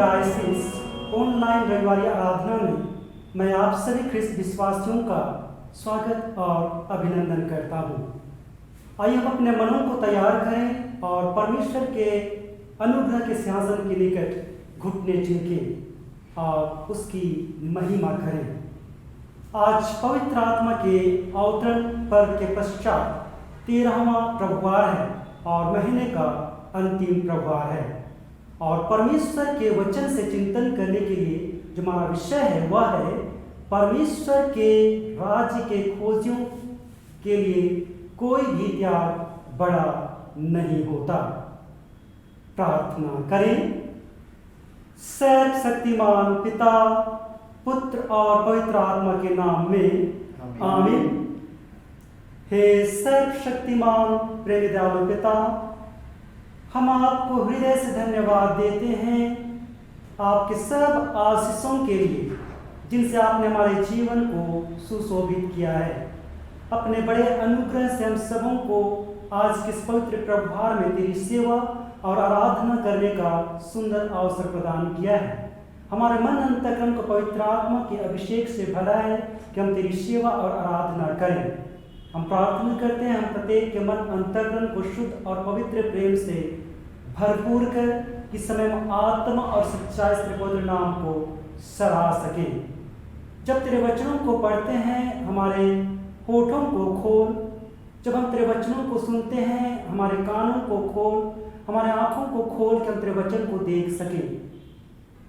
Diocese online रविवारी आराधना में मैं आप सभी ख्रिस्त विश्वासियों का स्वागत और अभिनंदन करता हूँ। आइए हम अपने मनों को तैयार करें और परमेश्वर के अनुग्रह के सिंहासन के निकट घुटने टेकें और उसकी महिमा करें। आज पवित्र आत्मा के अवतरण पर्व के पश्चात 13वां प्रभुवार है और महीने का अंतिम प्रभुवार है और परमेश्वर के वचन से चिंतन करने के लिए जो हमारा विषय है वह है परमेश्वर के राज्य के खोजियों के लिए कोई भी त्याग बड़ा नहीं होता। प्रार्थना करें। सर्वशक्तिमान पिता, पुत्र और पवित्र आत्मा के नाम में आमीन। हे सर्वशक्तिमान प्रेम दयालु पिता, हम आपको हृदय से धन्यवाद देते हैं आपके सब आशीषों के लिए जिनसे आपने हमारे जीवन को सुशोभित किया है। अपने बड़े अनुग्रह से हम सबों को आज के इस पवित्र प्रभार में तेरी सेवा और आराधना करने का सुंदर अवसर प्रदान किया है। हमारे मन अंतःकरण को पवित्र आत्मा के अभिषेक से भरा है कि हम तेरी सेवा और आराधना करें। हम प्रार्थना करते हैं हम प्रत्येक के मन अंतःकरण को शुद्ध और पवित्र प्रेम से भरपूर कर इस समय हम आत्मा और सच्चाई से पवित्र नाम को सराह सकें। जब तेरे वचनों को पढ़ते हैं हमारे होठों को खोल, जब हम तेरे वचनों को सुनते हैं हमारे कानों को खोल, हमारे आँखों को खोल कि हम तेरे वचन को देख सकें।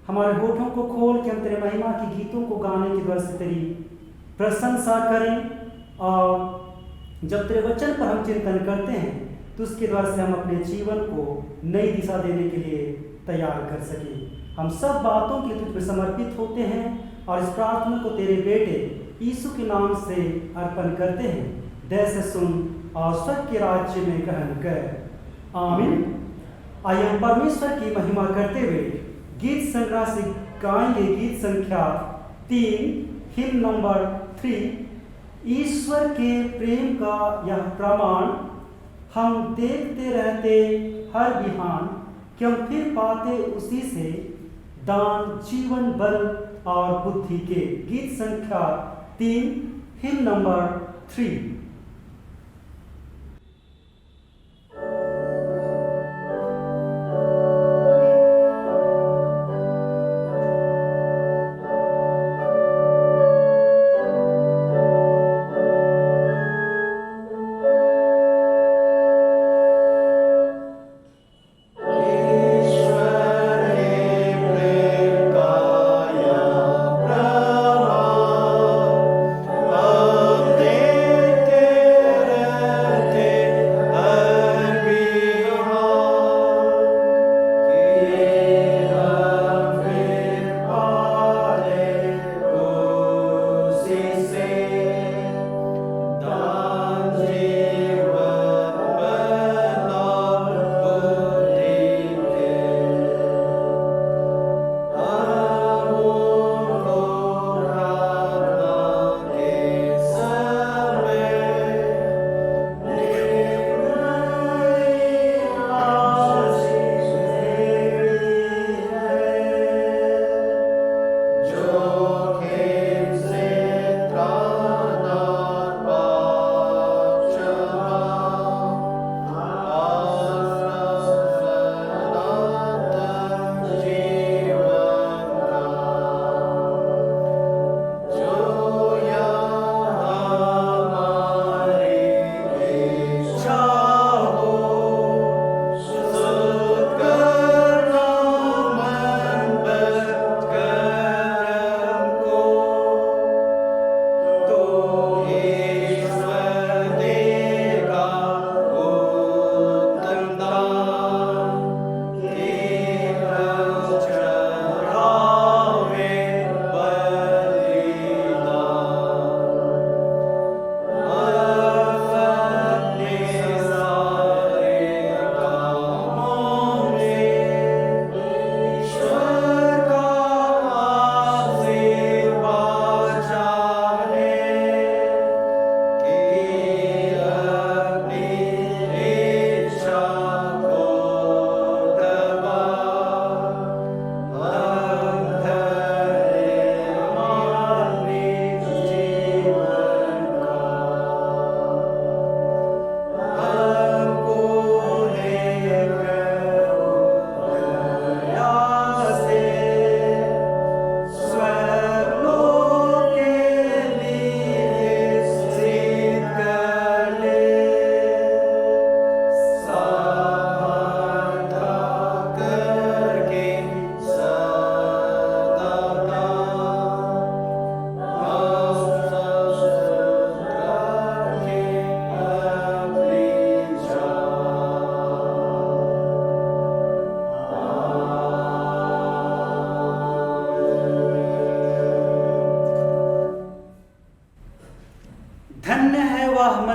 हमारे होठों को खोल कि हम तेरे महिमा के गीतों को गाने की वजह से तेरी प्रशंसा करें और जब तेरे वचन पर हम चिंतन करते हैं तो उसके द्वारा से हम अपने जीवन को नई दिशा देने के लिए तैयार कर सकें। हम सब बातों के तुझ पर समर्पित होते हैं और इस प्रार्थना को तेरे बेटे यीशु के नाम से अर्पण करते हैं। दया से सुन और स्वर्ग के राज्य में ग्रहण कर। आमीन। आइए हम परमेश्वर की महिमा करते हुए गीत संग्रह से गाएंगे गीत संख्या 3, हिम नंबर 3। ईश्वर के प्रेम का यह प्रमाण हम देखते रहते हर बिहान कि हम फिर पाते उसी से दान जीवन बल और बुद्धि के। गीत संख्या 3, हिम नंबर 3। देखते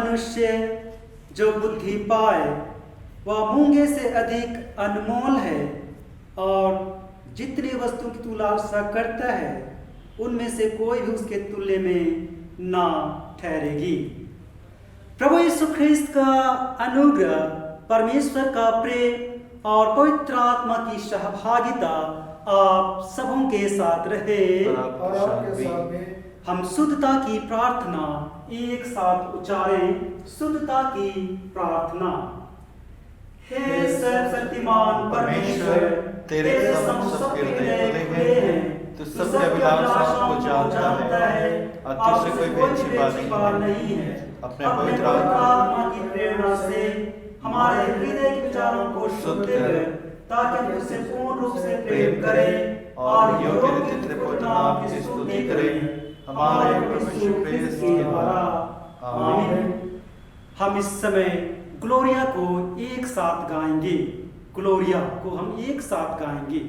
मनुष्य जो बुद्धि पाए वह मूंगे से अधिक अनमोल है, और जितनी वस्तु की तू लालसा करता है उनमें से कोई भी उसके तुल्य में ना ठहरेगी। प्रभु यीशु ख्रिस्त का अनुग्रह, परमेश्वर का प्रेम और पवित्र आत्मा की सहभागिता आप सबों के साथ रहे। हम शुद्धता की प्रार्थना एक साथ उच्चारें। शुद्धता की प्रार्थना। हे सर्वशक्तिमान परमेश्वर, तेरे सब के हृदय खुले हैं, तू सबके अभिलाषाओं को जानता है, और तुझसे कोई भी अच्छी बात नहीं है। अपने पवित्र आत्मा की प्रेरणा से हमारे हृदय के विचारों को शुद्ध कर, ताकि हम तुझसे पूर्ण रूप से प्रेम करें और योग्य रीति तेरे पवित्र नाम की स्तुति करें, हमारे प्रभु यीशु ख्रिस्त के द्वारा। आमीन। हम इस समय ग्लोरिया को एक साथ गाएंगे। ग्लोरिया को हम एक साथ गाएंगे।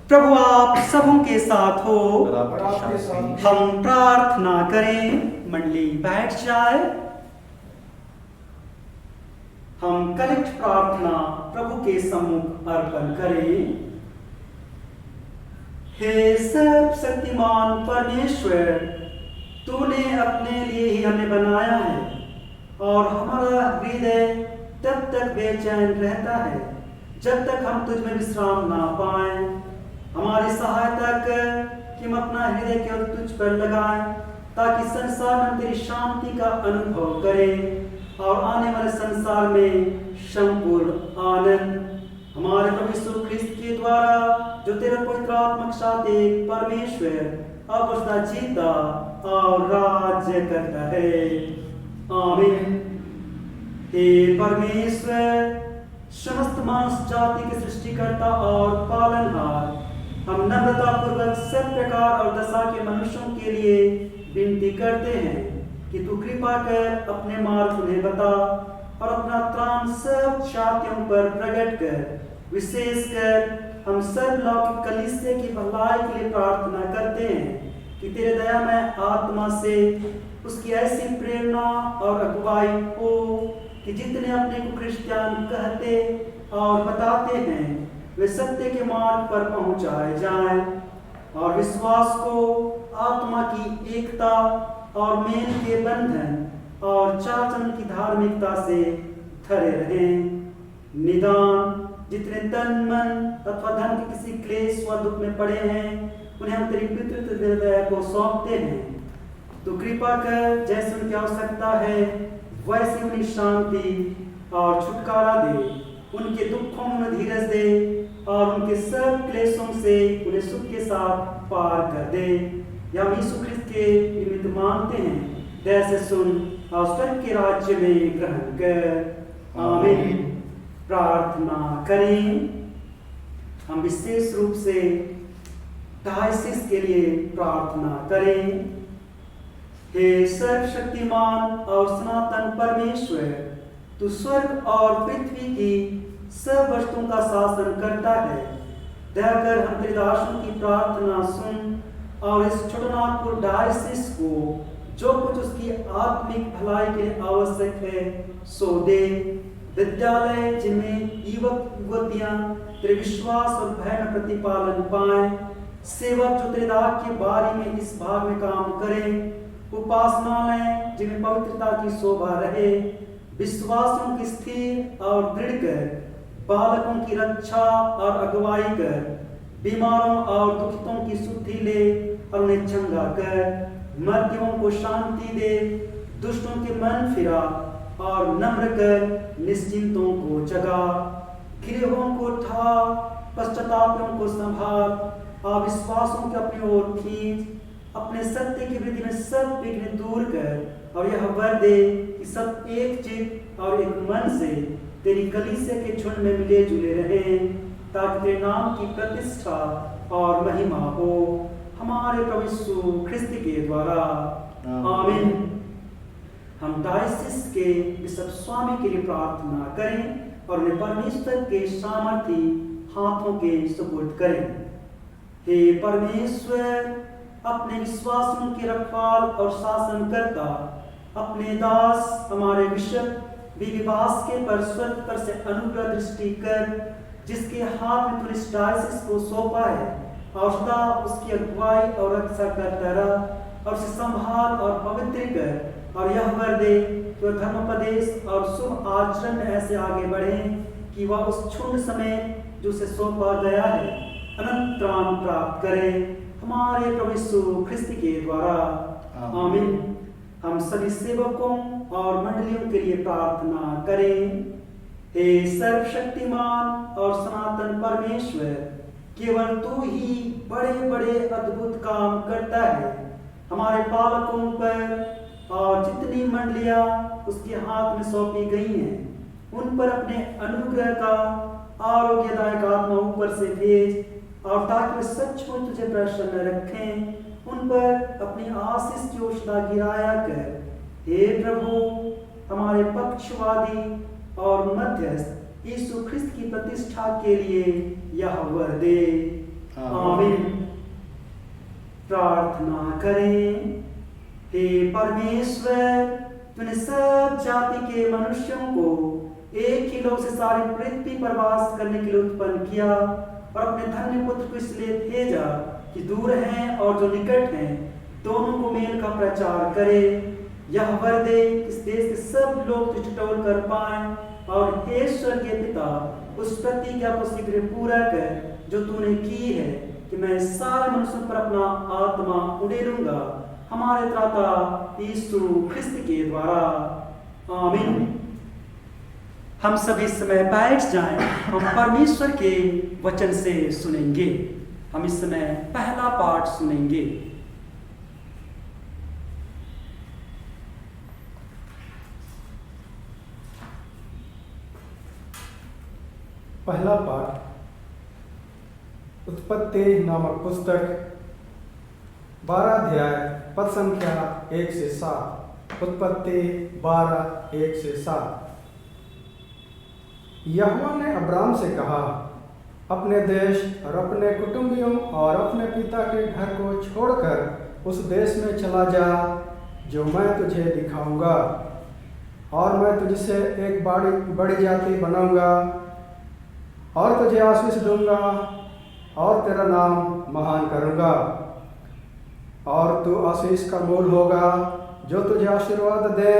प्रभु आप सबों के साथ हो। हम प्रार्थना करें। मंडली बैठ जाए। हम कलेक्ट प्रार्थना प्रभु के सम्मुख अर्पण करें। हे सर्वशक्तिमान परमेश्वर, तूने अपने लिए ही हमें बनाया है और हमारा हृदय तब तक बेचैन रहता है जब तक हम तुझ में विश्राम ना पाएं। हमारी सहायता कर कि हम अपना हृदय केवल तुझ पर लगाएं, ताकि संसार में तेरी शांति का अनुभव करें और आने वाले संसार में संपूर्ण आनंद हमारे प्रभु यीशु ख्रिस्त के द्वारा, जो तेरे पवित्र आत्मा के साथ एक परमेश्वर अब उसका जीता और राज्य करता है। आमीन। हे परमेश्वर, समस्त मानव जाति के सृष्टिकर्ता और पालनहार, हम नम्रता पूर्वक सब प्रकार और दशा के मनुष्यों के लिए विनती करते हैं कि तू कृपा कर अपने मार्ग उन्हें बता और अपना त्राण सब जातियों पर प्रकट कर विशेषकर हम सर्वलौकिक कलीसिया की भलाई के लिए प्रार्थना करते हैं कि तेरे दयामय आत्मा से उसकी ऐसी प्रेरणा और अगुवाई हो कि जितने अपने को क्रिश्चियन कहते और बताते हैं वे सत्य के मार्ग पर पहुंचाए जाएं और विश्वास को आत्मा की एकता और मेल के बंधन और चाचन की धार्मिकता से धरे रहें। निदान जितने तन मन अथवा धन के किसी क्लेश व दुख में पड़े हैं उन्हें हम तेरी पितृत्व हृदय को सौंपते हैं। तो कृपा कर जैसे उनकी आवश्यकता है वैसे उन्हें शांति और छुटकारा दे, उनके दुखों में धीरज दे और उनके सब क्लेशों से उन्हें सुख के साथ पार कर दे। या हम यीशु ख्रिस्त के निमित्त मांगते हैं, दया से सुन और स्वर्ग के राज्य में ग्रहण कर। आमीन। प्रार्थना करें। हम विशेष रूप से डायसिस के लिए प्रार्थना करें। हे सर्वशक्तिमान और सनातन परमेश्वर, तू स्वर्ग और पृथ्वी की सब वस्तुओं का शासन करता है। दया कर हम तेरे दासों की प्रार्थना सुन और इस छोटनागपुर डायसिस को जो कुछ उसकी आत्मिक भलाई के लिए आवश्यक है सो दे। विद्यालय जिनमें युवक युवतियां तेरे विश्वास और भय में प्रतिपालन पाएं, सेवक जो तेरे दाग के बारी में इस भाग में काम करें, उपासनालय जिनमें पवित्रता की शोभा रहे, विश्वासियों की स्थिर और दृढ़ कर, बालकों की रक्षा और अगुवाई कर, बीमारों और दुखितों की शुद्धि ले और उन्हें चंगा कर, मर्दियों को शांति दे, दुष्टों के मन फिरा और नम्र कर, निश्चिंतों को जगा, गिरोहों को उठा, पश्चातापियों को संभाल, अविश्वासों को अपनी ओर खींच, अपने सत्य की वृद्धि में सब विघ्न दूर कर और यह वर दे कि सब एक चित्त और एक मन से तेरी कलीसिया के झुंड में मिले जुले रहें, ताकि तेरे नाम की प्रतिष्ठा और महिमा हो हमारे प्रभु यीशु ख्रिस्त के द्वारा। आमीन। हम डायसिस के बिशप स्वामी के लिए प्रार्थना करें और उन्हें परमेश्वर के सामर्थी हाथों के सुपुर्द करें। हे परमेश्वर, अपने विश्वासों के रखवाल और शासनकर्ता, अपने दास हमारे बिशप विवास के पर स्वर्ग पर से अनुग्रह दृष्टि कर, जिसके हाथ में तूने डायसिस को सौंपा है, और सदा उसकी अगुवाई और रक्षा करता रह और उसे संभाल और पवित्र कर, और यह वर दे कि वह धर्मोपदेश और शुभ आचरण में ऐसे आगे बढ़े कि वह उस क्षुण्ण समय जो उसे सौंपा गया है अनंत त्राण प्राप्त करे हमारे प्रभु यीशु ख्रिस्त के द्वारा। आमीन। हम सभी सेवकों और मंडलियों के लिए प्रार्थना करें। हे सर्वशक्तिमान और सनातन परमेश्वर, केवल तू ही बड़े बड़े अद्भुत काम करता है। हमारे पालकों पर और जितनी मंडलियां उसके हाथ में सौंपी गई हैं, उन पर अपने अनुग्रह का आरोग्यदायक आत्मा ऊपर से भेज, और ताकि वे सचमुच तुझे प्रसन्न रखें, उन पर अपनी आशीष की औषधा गिराया कर। हे प्रभु, हमारे पक्षवादी और मध्यस्थ यीशु ख्रिस्त की प्रतिष्ठा के लिए यह वर दे। आमीन। प्रार्थना करें। हे परमेश्वर, तूने सब जाति के मनुष्यों को एक ही लोग से सारी पृथ्वी पर वास करने के लिए उत्पन्न किया, और अपने धन्य पुत्र को इसलिए भेजा कि दूर हैं और जो निकट हैं दोनों को मेल का प्रचार करे। यह वर दे इस देश के सब लोग तुझे टटोल कर पाएं, और हे स्वर्गीय पिता, उस प्रतिज्ञा को शीघ्र पूरा कर जो तूने की है कि मैं सारे मनुष्यों पर अपना आत्मा उड़ेलूंगा हमारे त्राता यीशु ख्रिस्त के द्वारा। आमीन। हम सभी समय बैठ जाएं, हम परमेश्वर के वचन से सुनेंगे। हम इस समय पहला पाठ सुनेंगे। पहला पाठ उत्पत्ति नामक पुस्तक 12 अध्याय पद संख्या 1 से 7। उत्पत्ति 12 1 से 7। यहोवा ने अब्राम से कहा, अपने देश और अपने कुटुंबियों और अपने पिता के घर को छोड़कर उस देश में चला जा जो मैं तुझे दिखाऊंगा, और मैं तुझसे एक बड़ी जाति बनाऊंगा और तुझे आशीष दूंगा और तेरा नाम महान करूंगा, और तू आशीष का मूल होगा। जो तुझे आशीर्वाद दे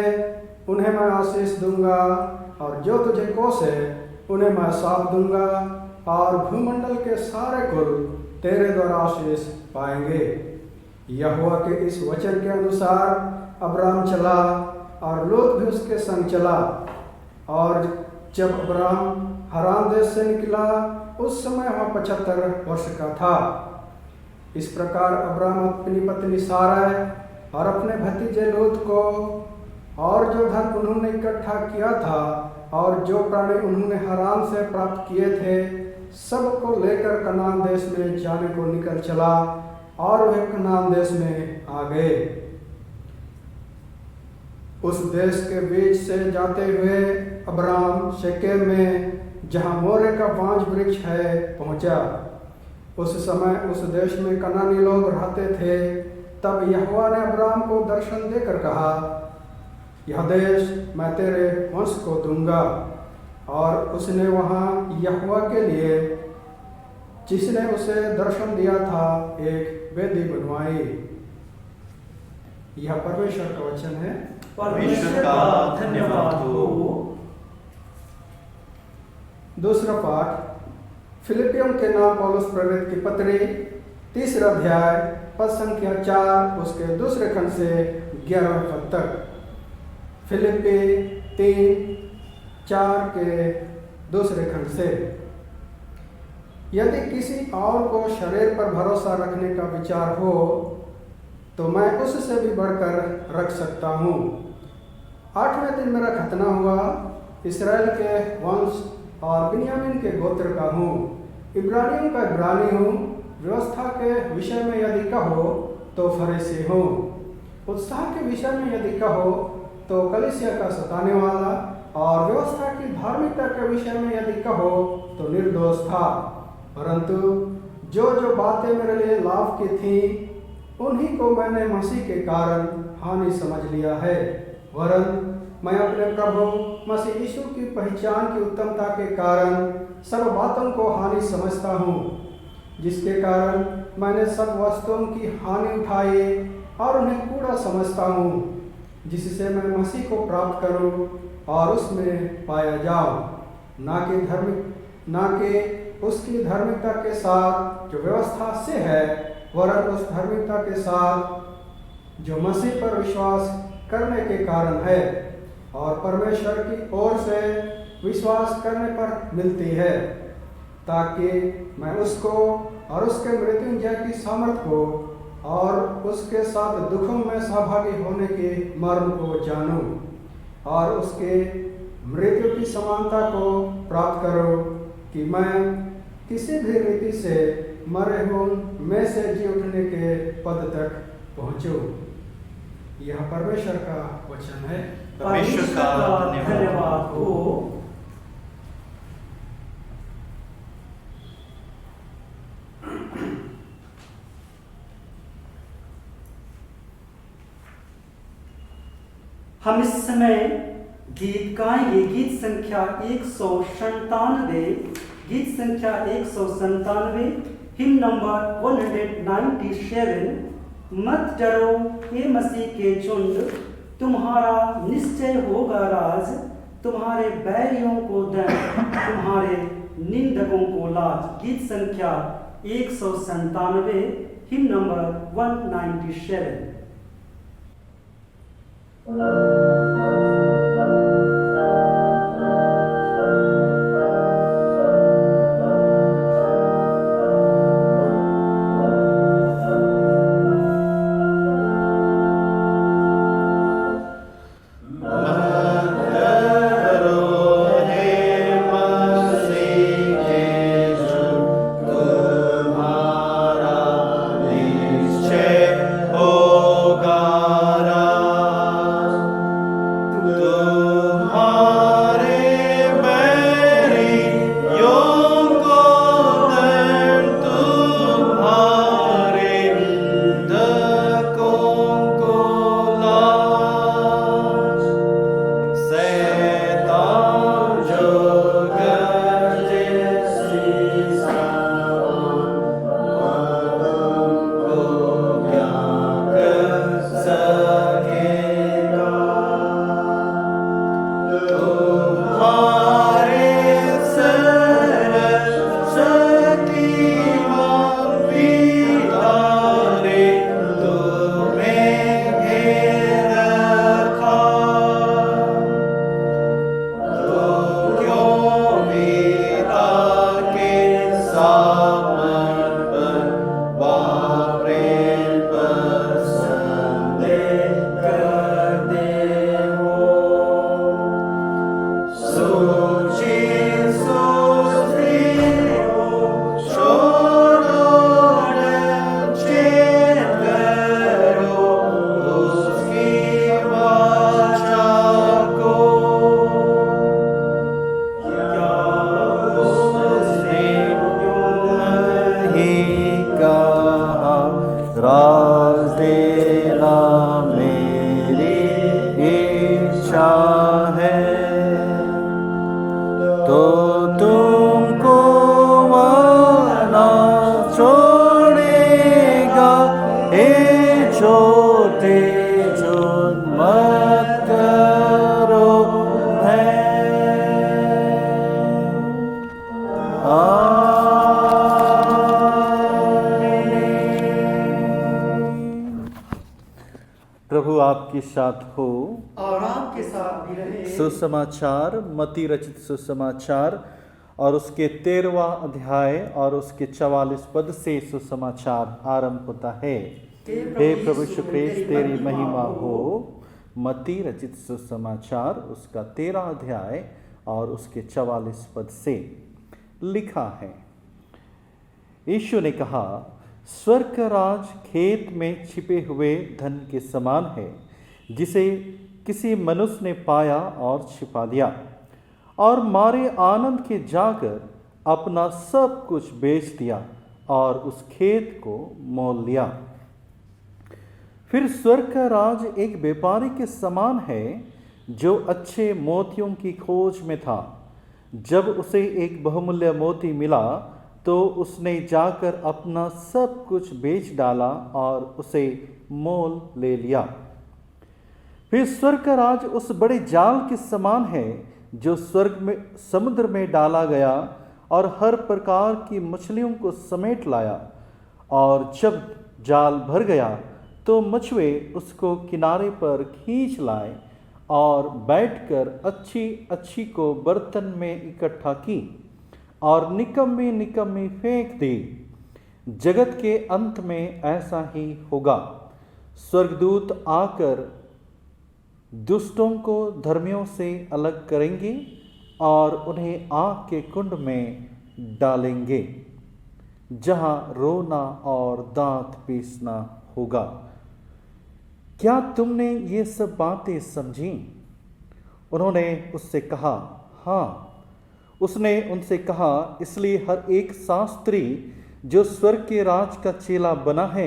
उन्हें मैं आशीष दूंगा, और जो तुझे कोसे उन्हें मैं शाप दूंगा, और भूमंडल के सारे कुल तेरे द्वारा आशीष पाएंगे। यहोवा के इस वचन के अनुसार अब्राम चला और लोत भी उसके संग चला। और जब अब्राम हारान देश से निकला उस समय वह 75 वर्ष का था। इस प्रकार अब्राम अपनी पत्नी सारै और अपने भतीजे लोत को और जो धन उन्होंने इकट्ठा किया था और जो प्राणी उन्होंने हारान से प्राप्त किए थे सबको लेकर कनान देश में जाने को निकल चला, और वे कनान देश में आ गए। उस देश के बीच से जाते हुए अब्राम शेकेम में, जहाँ मोरे का बांज वृक्ष है, पहुंचा। उस समय उस देश में कनानी लोग रहते थे। तब यहोवा ने अब्राम को दर्शन देकर कहा, यह देश मैं तेरे वंश को दूंगा। और उसने वहाँ यहोवा के लिए, जिसने उसे दर्शन दिया था, एक वेदी बनवाई। यह परमेश्वर का वचन है। परमेश्वर का धन्यवाद हो। दूसरा पाठ फिलिपियों के नाम पौलुस प्रेरित की पत्री, 3 अध्याय, पद संख्या 4, उसके दूसरे खंड से 11 पद तक। फिलिपी 3:4 के दूसरे खंड से। यदि किसी और को शरीर पर भरोसा रखने का विचार हो तो मैं उससे भी बढ़कर रख सकता हूँ। 8वें दिन मेरा खतना हुआ। इस्राएल के वंश और बिन्यामीन के गोत्र का हूँ। इब्रानियों का इब्रानी हूँ। व्यवस्था के विषय में यदि कहो तो फरीसी हूँ। उत्साह के विषय में यदि कहो तो कलीसिया का सताने वाला, और व्यवस्था की धार्मिकता के विषय में यदि कहो तो निर्दोष था। परंतु जो जो बातें मेरे लिए लाभ की थीं उन्हीं को मैंने मसीह के कारण हानि समझ लिया है। वरन मैं अपने प्रभु मसीह यीशु की पहचान की उत्तमता के कारण सब बातों को हानि समझता हूँ, जिसके कारण मैंने सब वस्तुओं की हानि उठाई और उन्हें कूड़ा समझता हूँ, जिससे मैं मसीह को प्राप्त करूँ और उसमें पाया जाऊँ, ना कि उसकी धार्मिकता के साथ जो व्यवस्था से है, वरन उस धार्मिकता के साथ जो मसीह पर विश्वास करने के कारण है और परमेश्वर की ओर से विश्वास करने पर मिलती है, ताकि मैं उसको और उसके मृत्युंजय की सामर्थ को और उसके साथ दुखों में सहभागी होने के मर्म को जानूं और उसके मृत्यु की समानता को प्राप्त करूं, कि मैं किसी भी रीति से मरे हुए में से जी उठने के पद तक पहुंचूं। यह परमेश्वर का वचन है। परमेश्वर का धन्यवाद हो। हम इस समय गीत गाएंगे। गीत संख्या 197, गीत संख्या 197, हिम नंबर 197। मत डरो हे मसीह के झुंड, तुम्हारा निश्चय होगा राज, तुम्हारे बैरियों को दंड, तुम्हारे निंदकों को लाज। गीत संख्या 197, हिम नंबर 197। राज देना मेरी इच्छा है, तो तुमको माना छोड़ेगा हे छोटे झूठ मत करो है। प्रभु आपके साथ हो और आपके साथ भी रहे। सुसमाचार मत्ती रचित सुसमाचार और उसके 13वां अध्याय और उसके 44 पद से सुसमाचार आरंभ होता है। हे प्रभु यीशु ख्रीस्त तेरी महिमा हो। मत्ती रचित सुसमाचार उसका 13 अध्याय और उसके 44 पद से लिखा है, यीशु ने कहा, स्वर्ग का राज खेत में छिपे हुए धन के समान है, जिसे किसी मनुष्य ने पाया और छिपा दिया, और मारे आनंद के जाकर अपना सब कुछ बेच दिया और उस खेत को मोल लिया। फिर स्वर्ग का राज एक व्यापारी के समान है, जो अच्छे मोतियों की खोज में था। जब उसे एक बहुमूल्य मोती मिला तो उसने जाकर अपना सब कुछ बेच डाला और उसे मोल ले लिया। फिर स्वर्ग का राज उस बड़े जाल के समान है, जो स्वर्ग में समुद्र में डाला गया और हर प्रकार की मछलियों को समेट लाया। और जब जाल भर गया तो मछुए उसको किनारे पर खींच लाए और बैठकर अच्छी अच्छी को बर्तन में इकट्ठा की और निकम्मी निकम्मी फेंक दी। जगत के अंत में ऐसा ही होगा। स्वर्गदूत आकर दुष्टों को धर्मियों से अलग करेंगे और उन्हें आग के कुंड में डालेंगे, जहां रोना और दांत पीसना होगा। क्या तुमने ये सब बातें समझी? उन्होंने उससे कहा, हाँ। उसने उनसे कहा, इसलिए हर एक शास्त्री जो स्वर्ग के राज का चेला बना है,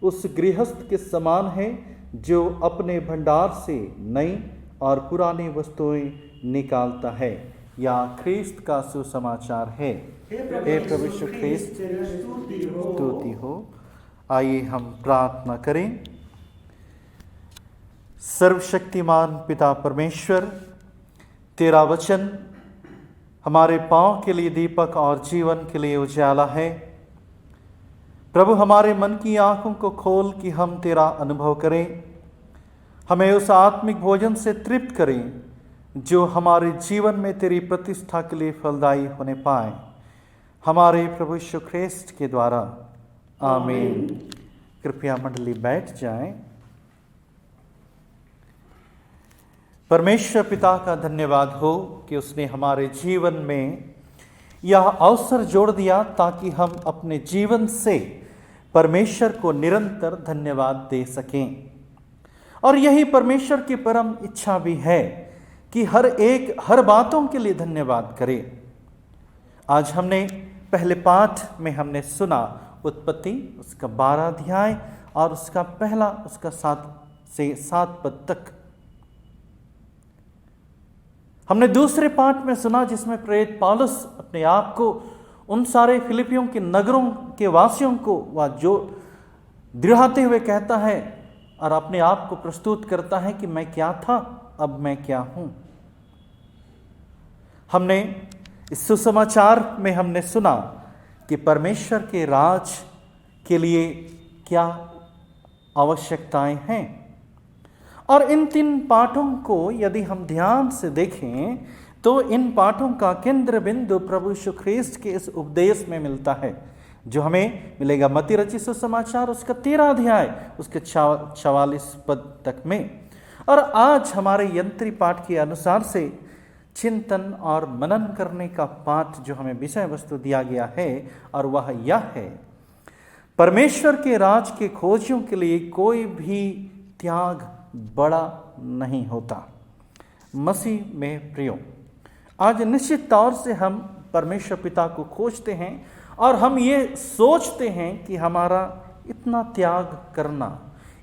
उस गृहस्थ के समान है, जो अपने भंडार से नई और पुरानी वस्तुएं निकालता है। या ख्रीस्त का सुसमाचार है। हे प्रभु यीशु ख्रीस्त स्तुति हो। आइए हम प्रार्थना करें। सर्वशक्तिमान पिता परमेश्वर, तेरा वचन हमारे पांव के लिए दीपक और जीवन के लिए उजाला है। प्रभु, हमारे मन की आंखों को खोल कि हम तेरा अनुभव करें। हमें उस आत्मिक भोजन से तृप्त करें जो हमारे जीवन में तेरी प्रतिष्ठा के लिए फलदायी होने पाए। हमारे प्रभु यीशु ख्रीस्त के द्वारा, आमीन। कृपया मंडली बैठ जाएं। परमेश्वर पिता का धन्यवाद हो कि उसने हमारे जीवन में यह अवसर जोड़ दिया ताकि हम अपने जीवन से परमेश्वर को निरंतर धन्यवाद दे सकें। और यही परमेश्वर की परम इच्छा भी है कि हर बातों के लिए धन्यवाद करें। आज हमने पहले पाठ में हमने सुना उत्पत्ति उसका 12 अध्याय और उसका पहला उसका 7 से 7 पद तक। हमने दूसरे पाठ में सुना जिसमें प्रेरित पौलुस अपने आप को उन सारे फिलिपियों के नगरों के वासियों को वह जो दृढ़ाते हुए कहता है और अपने आप को प्रस्तुत करता है कि मैं क्या था, अब मैं क्या हूं। हमने इस सुसमाचार में हमने सुना कि परमेश्वर के राज के लिए क्या आवश्यकताएं हैं। और इन 3 पाठों को यदि हम ध्यान से देखें तो इन पाठों का केंद्र बिंदु प्रभु यीशु ख्रीस्त के इस उपदेश में मिलता है, जो हमें मिलेगा मत्ती रचित सुसमाचार उसका 13 अध्याय उसके 44 पद तक में। और आज हमारे यंत्री पाठ के अनुसार से चिंतन और मनन करने का पाठ जो हमें विषय वस्तु दिया गया है, और वह यह है, परमेश्वर के राज के खोजियों के लिए कोई भी त्याग बड़ा नहीं होता। मसीह में प्रियो, आज निश्चित तौर से हम परमेश्वर पिता को खोजते हैं और हम ये सोचते हैं कि हमारा इतना त्याग करना,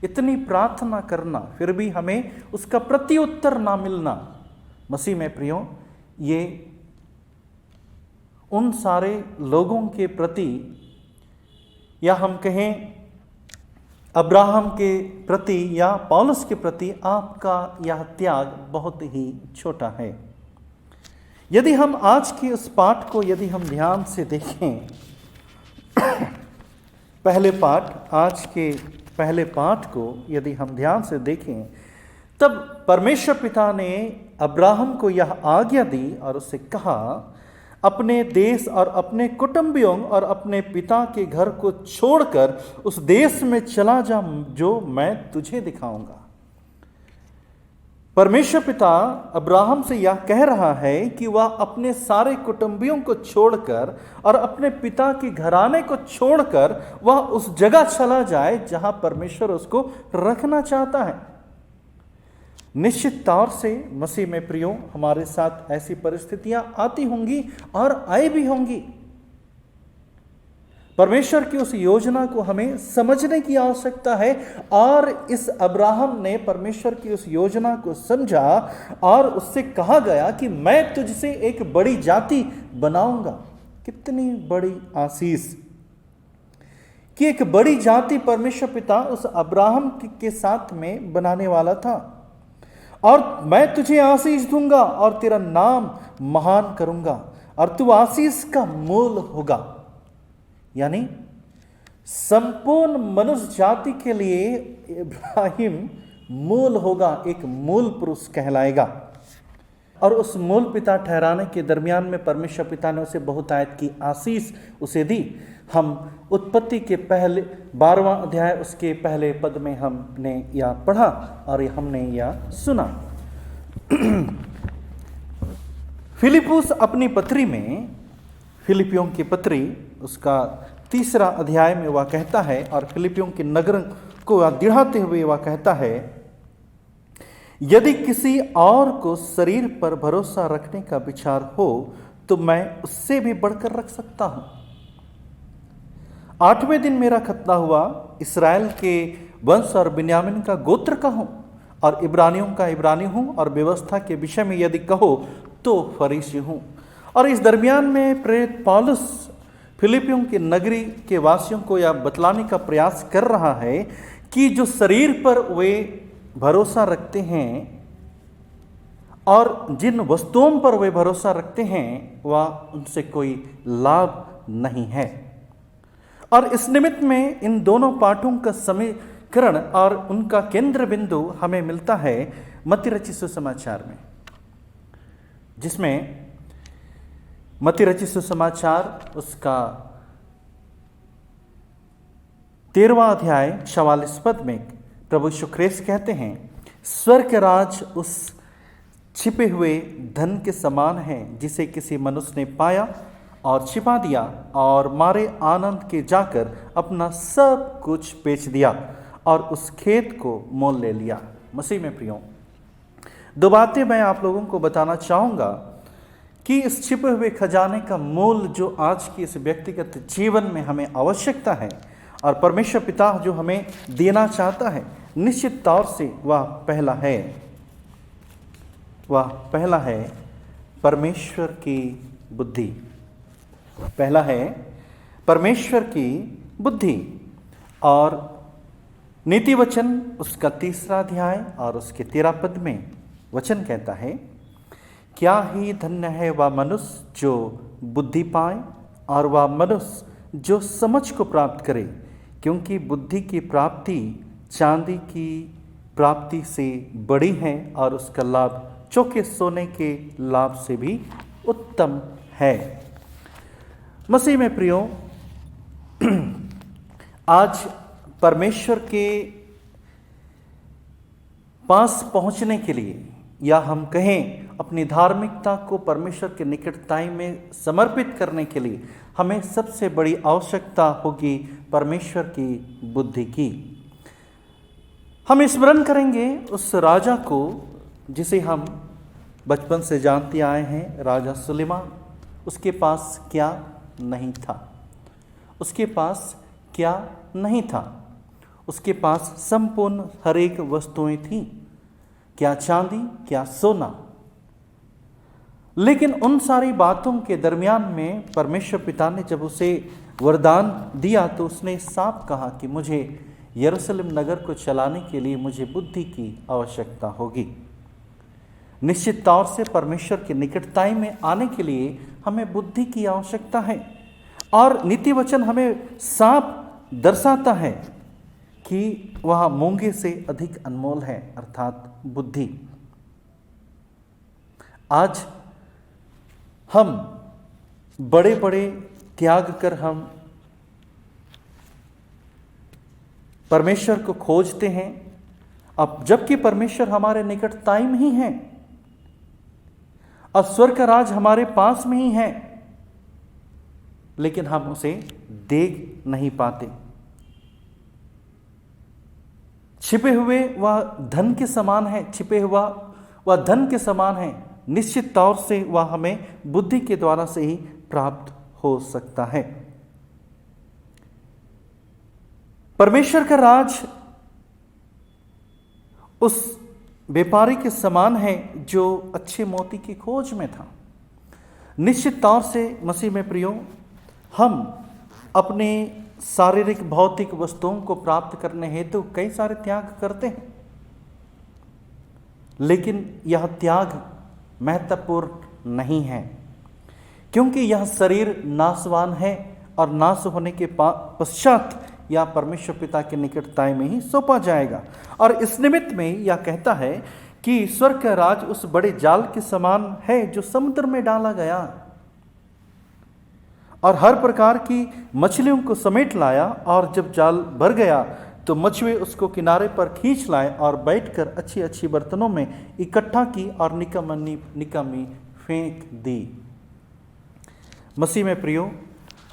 इतनी प्रार्थना करना, फिर भी हमें उसका प्रत्युत्तर ना मिलना। मसीह में प्रियो, ये उन सारे लोगों के प्रति, या हम कहें अब्राहम के प्रति या पौलुस के प्रति, आपका यह त्याग बहुत ही छोटा है। यदि हम आज के उस पाठ को यदि हम ध्यान से देखें, आज के पहले पाठ को यदि हम ध्यान से देखें, तब परमेश्वर पिता ने अब्राहम को यह आज्ञा दी और उससे कहा, अपने देश और अपने कुटुंबियों और अपने पिता के घर को छोड़कर उस देश में चला जा जो मैं तुझे दिखाऊंगा। परमेश्वर पिता अब्राहम से यह कह रहा है कि वह अपने सारे कुटुंबियों को छोड़कर और अपने पिता के घराने को छोड़कर वह उस जगह चला जाए जहां परमेश्वर उसको रखना चाहता है। निश्चित तौर से मसीह में प्रियो, हमारे साथ ऐसी परिस्थितियां आती होंगी और आई भी होंगी। परमेश्वर की उस योजना को हमें समझने की आवश्यकता है, और इस अब्राहम ने परमेश्वर की उस योजना को समझा और उससे कहा गया कि मैं तुझसे एक बड़ी जाति बनाऊंगा। कितनी बड़ी आशीष कि एक बड़ी जाति परमेश्वर पिता उस अब्राहम के साथ में बनाने वाला था। और मैं तुझे आशीष दूंगा और तेरा नाम महान करूंगा और तू आशीष का मूल होगा। यानी संपूर्ण मनुष्य जाति के लिए इब्राहिम मूल होगा, एक मूल पुरुष कहलाएगा। और उस मूल पिता ठहराने के दरमियान में परमेश्वर पिता ने उसे बहुतायत की आशीष उसे दी। हम उत्पत्ति के पहले 12वां अध्याय उसके पहले पद में हमने यह पढ़ा और हमने यह सुना। फिलिप्पुस अपनी पत्री में, फिलिपियों की पत्री उसका 3 अध्याय में वह कहता है, और फिलिपियों के नगर को दिढ़ाते हुए वह कहता है, यदि किसी और को शरीर पर भरोसा रखने का विचार हो तो मैं उससे भी बढ़कर रख सकता हूं। 8वें दिन मेरा खतना हुआ, इस्राएल के वंश और बिन्यामीन का गोत्र का हूं और इब्रानियों का इब्रानी हूं, और व्यवस्था के विषय में यदि कहो तो फरीसी हूं। और इस दरमियान में प्रेरित पौलुस फिलिपियों की नगरी के वासियों को यह बतलाने का प्रयास कर रहा है कि जो शरीर पर वे भरोसा रखते हैं और जिन वस्तुओं पर वे भरोसा रखते हैं, वह उनसे कोई लाभ नहीं है। और इस निमित्त में इन दोनों पाठों का समीकरण और उनका केंद्र बिंदु हमें मिलता है मत्ती रचित सुसमाचार में, जिसमें मत्ती रचित सुसमाचार उसका 13वां अध्याय 44 पद में प्रभु यीशु ख्रीस्त कहते हैं, स्वर्ग के राज उस छिपे हुए धन के समान है जिसे किसी मनुष्य ने पाया और छिपा दिया और मारे आनंद के जाकर अपना सब कुछ बेच दिया और उस खेत को मोल ले लिया। मसीह में प्रियो, 2 बातें मैं आप लोगों को बताना चाहूँगा कि इस छिपे हुए खजाने का मूल जो आज की इस व्यक्तिगत जीवन में हमें आवश्यकता है और परमेश्वर पिता जो हमें देना चाहता है, निश्चित तौर से वह पहला है परमेश्वर की बुद्धि। पहला है परमेश्वर की बुद्धि। और नीति वचन उसका 3 अध्याय और उसके 13 पद में वचन कहता है, क्या ही धन्य है वह मनुष्य जो बुद्धि पाए और वह मनुष्य जो समझ को प्राप्त करे, क्योंकि बुद्धि की प्राप्ति चांदी की प्राप्ति से बड़ी है और उसका लाभ चौके सोने के लाभ से भी उत्तम है। मसीह में प्रियो, आज परमेश्वर के पास पहुंचने के लिए, या हम कहें अपनी धार्मिकता को परमेश्वर के निकटताई में समर्पित करने के लिए, हमें सबसे बड़ी आवश्यकता होगी परमेश्वर की बुद्धि की। हम स्मरण करेंगे उस राजा को जिसे हम बचपन से जानते आए हैं, राजा सुलेमान। उसके पास क्या नहीं था, उसके पास क्या नहीं था। उसके पास संपूर्ण हर एक वस्तुएं थीं, क्या चांदी, क्या सोना। लेकिन उन सारी बातों के दरमियान में परमेश्वर पिता ने जब उसे वरदान दिया तो उसने साफ कहा कि मुझे यरूशलेम नगर को चलाने के लिए मुझे बुद्धि की आवश्यकता होगी। निश्चित तौर से परमेश्वर की निकटताई में आने के लिए हमें बुद्धि की आवश्यकता है, और नीति वचन हमें साफ दर्शाता है कि वह मूंगे से अधिक अनमोल है, अर्थात बुद्धि। आज हम बड़े बड़े त्याग कर हम परमेश्वर को खोजते हैं, अब जबकि परमेश्वर हमारे निकटताई में ही है और स्वर्ग का राज हमारे पास में ही है, लेकिन हम उसे देख नहीं पाते। छिपे हुए वह धन के समान है, छिपे हुआ वह धन के समान है। निश्चित तौर से वह हमें बुद्धि के द्वारा से ही प्राप्त हो सकता है। परमेश्वर का राज उस व्यापारी के समान है जो अच्छे मोती की खोज में था। निश्चित तौर से मसीह में प्रियो, हम अपने शारीरिक भौतिक वस्तुओं को प्राप्त करने हेतु कई सारे त्याग करते हैं, लेकिन यह त्याग महत्वपूर्ण नहीं है, क्योंकि यह शरीर नाशवान है और नाश होने के पश्चात या परमेश्वर पिता के निकटताई में ही सौंपा जाएगा। और इस निमित्त में यह कहता है कि स्वर्ग का राज उस बड़े जाल के समान है जो समुद्र में डाला गया और हर प्रकार की मछलियों को समेट लाया, और जब जाल भर गया तो मछुए उसको किनारे पर खींच लाए और बैठकर अच्छी अच्छी बर्तनों में इकट्ठा की और निकम्मी फेंक दी। मसीह में प्रियो,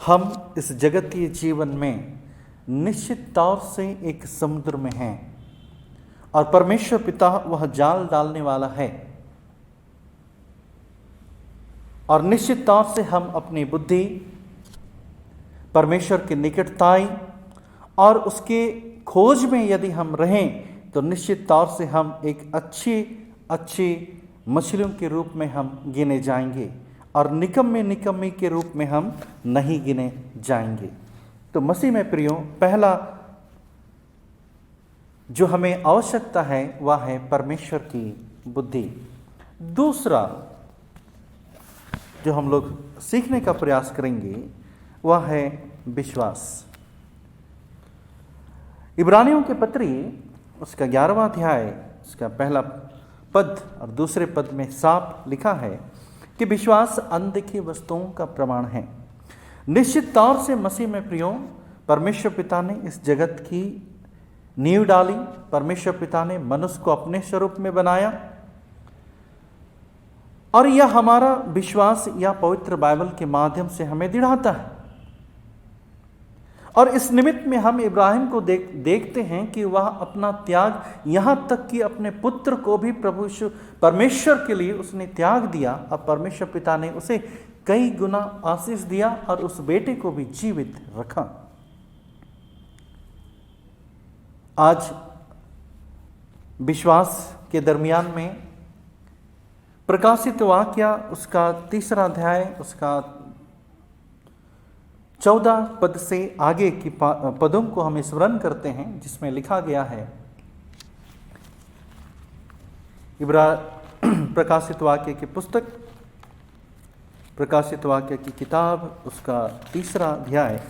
हम इस जगतीय जीवन में निश्चित तौर से एक समुद्र में हैं और परमेश्वर पिता वह जाल डालने वाला है, और निश्चित तौर से हम अपनी बुद्धि परमेश्वर की निकटताई और उसके खोज में यदि हम रहें तो निश्चित तौर से हम एक अच्छी मछलियों के रूप में हम गिने जाएंगे और निकम्मे के रूप में हम नहीं गिने जाएंगे। तो मसीह में प्रियो, पहला जो हमें आवश्यकता है वह है परमेश्वर की बुद्धि। दूसरा जो हम लोग सीखने का प्रयास करेंगे वह है विश्वास। इब्रानियों के पत्री उसका 11वां अध्याय उसका पहला पद और दूसरे पद में साफ लिखा है कि विश्वास अनदेखी वस्तुओं का प्रमाण है। निश्चित तौर से मसीह में प्रियो, परमेश्वर पिता ने इस जगत की नींव डाली, परमेश्वर पिता ने मनुष्य को अपने स्वरूप में बनाया, और यह हमारा विश्वास या पवित्र बाइबल के माध्यम से हमें दिढ़ाता है। और इस निमित्त में हम इब्राहिम को देखते हैं कि वह अपना त्याग, यहाँ तक कि अपने पुत्र को भी प्रभु परमेश्वर के लिए उसने त्याग दिया, और परमेश्वर पिता ने उसे कई गुना आशीष दिया और उस बेटे को भी जीवित रखा। आज विश्वास के दरमियान में प्रकाशित वाक्य उसका 3 अध्याय उसका 14 पद से आगे की पदों को हम स्मरण करते हैं, जिसमें लिखा गया है, प्रकाशित वाक्य की पुस्तक, प्रकाशित वाक्य की किताब उसका 3 अध्याय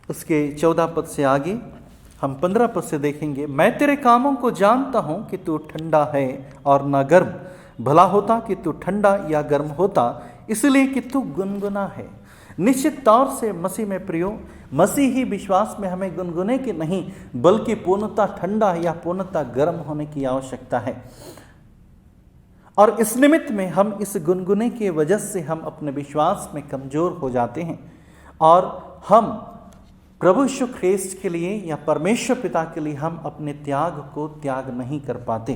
उसके 14 पद से आगे हम 15 पद से देखेंगे। मैं तेरे कामों को जानता हूं कि तू ठंडा है और ना गर्म, भला होता कि तू ठंडा या गर्म होता, इसलिए कि तू गुनगुना है। निश्चित तौर से मसीह में प्रियो, मसीह ही विश्वास में हमें गुनगुने के नहीं बल्कि पूर्णतः ठंडा या पूर्णतः गर्म होने की आवश्यकता है। और इस निमित्त में हम इस गुनगुने के वजह से हम अपने विश्वास में कमजोर हो जाते हैं और हम प्रभु यीशु ख्रीस्त के लिए या परमेश्वर पिता के लिए हम अपने त्याग को त्याग नहीं कर पाते।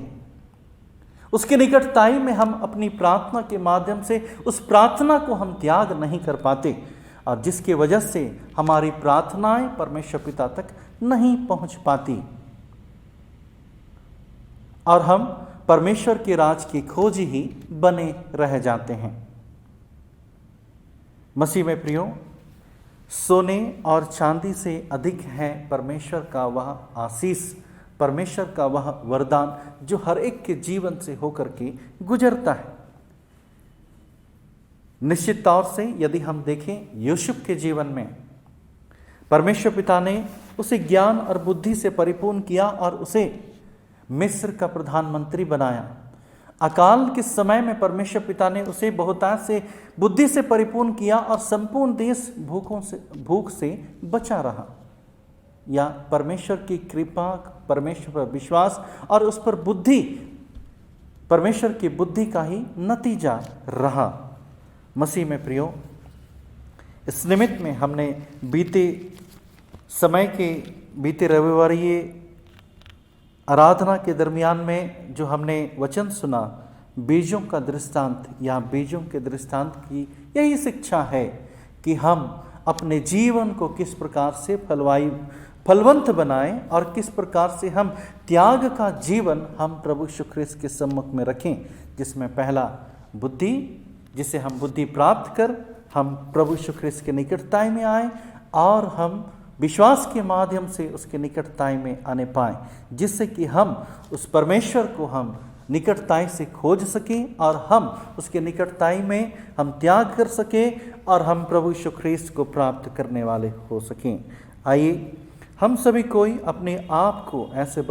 उसके निकटताई में हम अपनी प्रार्थना के माध्यम से उस प्रार्थना को हम त्याग नहीं कर पाते, और जिसकी वजह से हमारी प्रार्थनाएं परमेश्वर पिता तक नहीं पहुंच पाती और हम परमेश्वर के राज की खोज ही बने रह जाते हैं। मसीह में प्रियो, सोने और चांदी से अधिक है परमेश्वर का वह आशीष, परमेश्वर का वह वरदान जो हर एक के जीवन से होकर के गुजरता है। निश्चित तौर से यदि हम देखें यूसुफ के जीवन में परमेश्वर पिता ने उसे ज्ञान और बुद्धि से परिपूर्ण किया और उसे मिस्र का प्रधानमंत्री बनाया। अकाल के समय में परमेश्वर पिता ने उसे बहुतायत से बुद्धि से परिपूर्ण किया और संपूर्ण देश भूख से बचा रहा। या परमेश्वर की कृपा, परमेश्वर पर विश्वास और उस पर बुद्धि, परमेश्वर की बुद्धि का ही नतीजा रहा। मसीह में प्रियो, इस निमित्त में हमने बीते रविवारी आराधना के दरमियान में जो हमने वचन सुना, बीजों का दृष्टांत या बीजों के दृष्टांत की यही शिक्षा है कि हम अपने जीवन को किस प्रकार से फलवंत बनाएं और किस प्रकार से हम त्याग का जीवन हम प्रभु यीशु ख्रीस्त के सम्मुख में रखें, जिसमें पहला बुद्धि, जिसे हम बुद्धि प्राप्त कर हम प्रभु यीशु ख्रीस्त के निकटताई में आए और हम विश्वास के माध्यम से उसके निकटताई में आने पाएं, जिससे कि हम उस परमेश्वर को हम निकटताई से खोज सकें और हम उसके निकटताई में हम त्याग कर सकें और हम प्रभु यीशु ख्रीस्त को प्राप्त करने वाले हो सकें। आइए हम सभी कोई अपने आप को ऐसे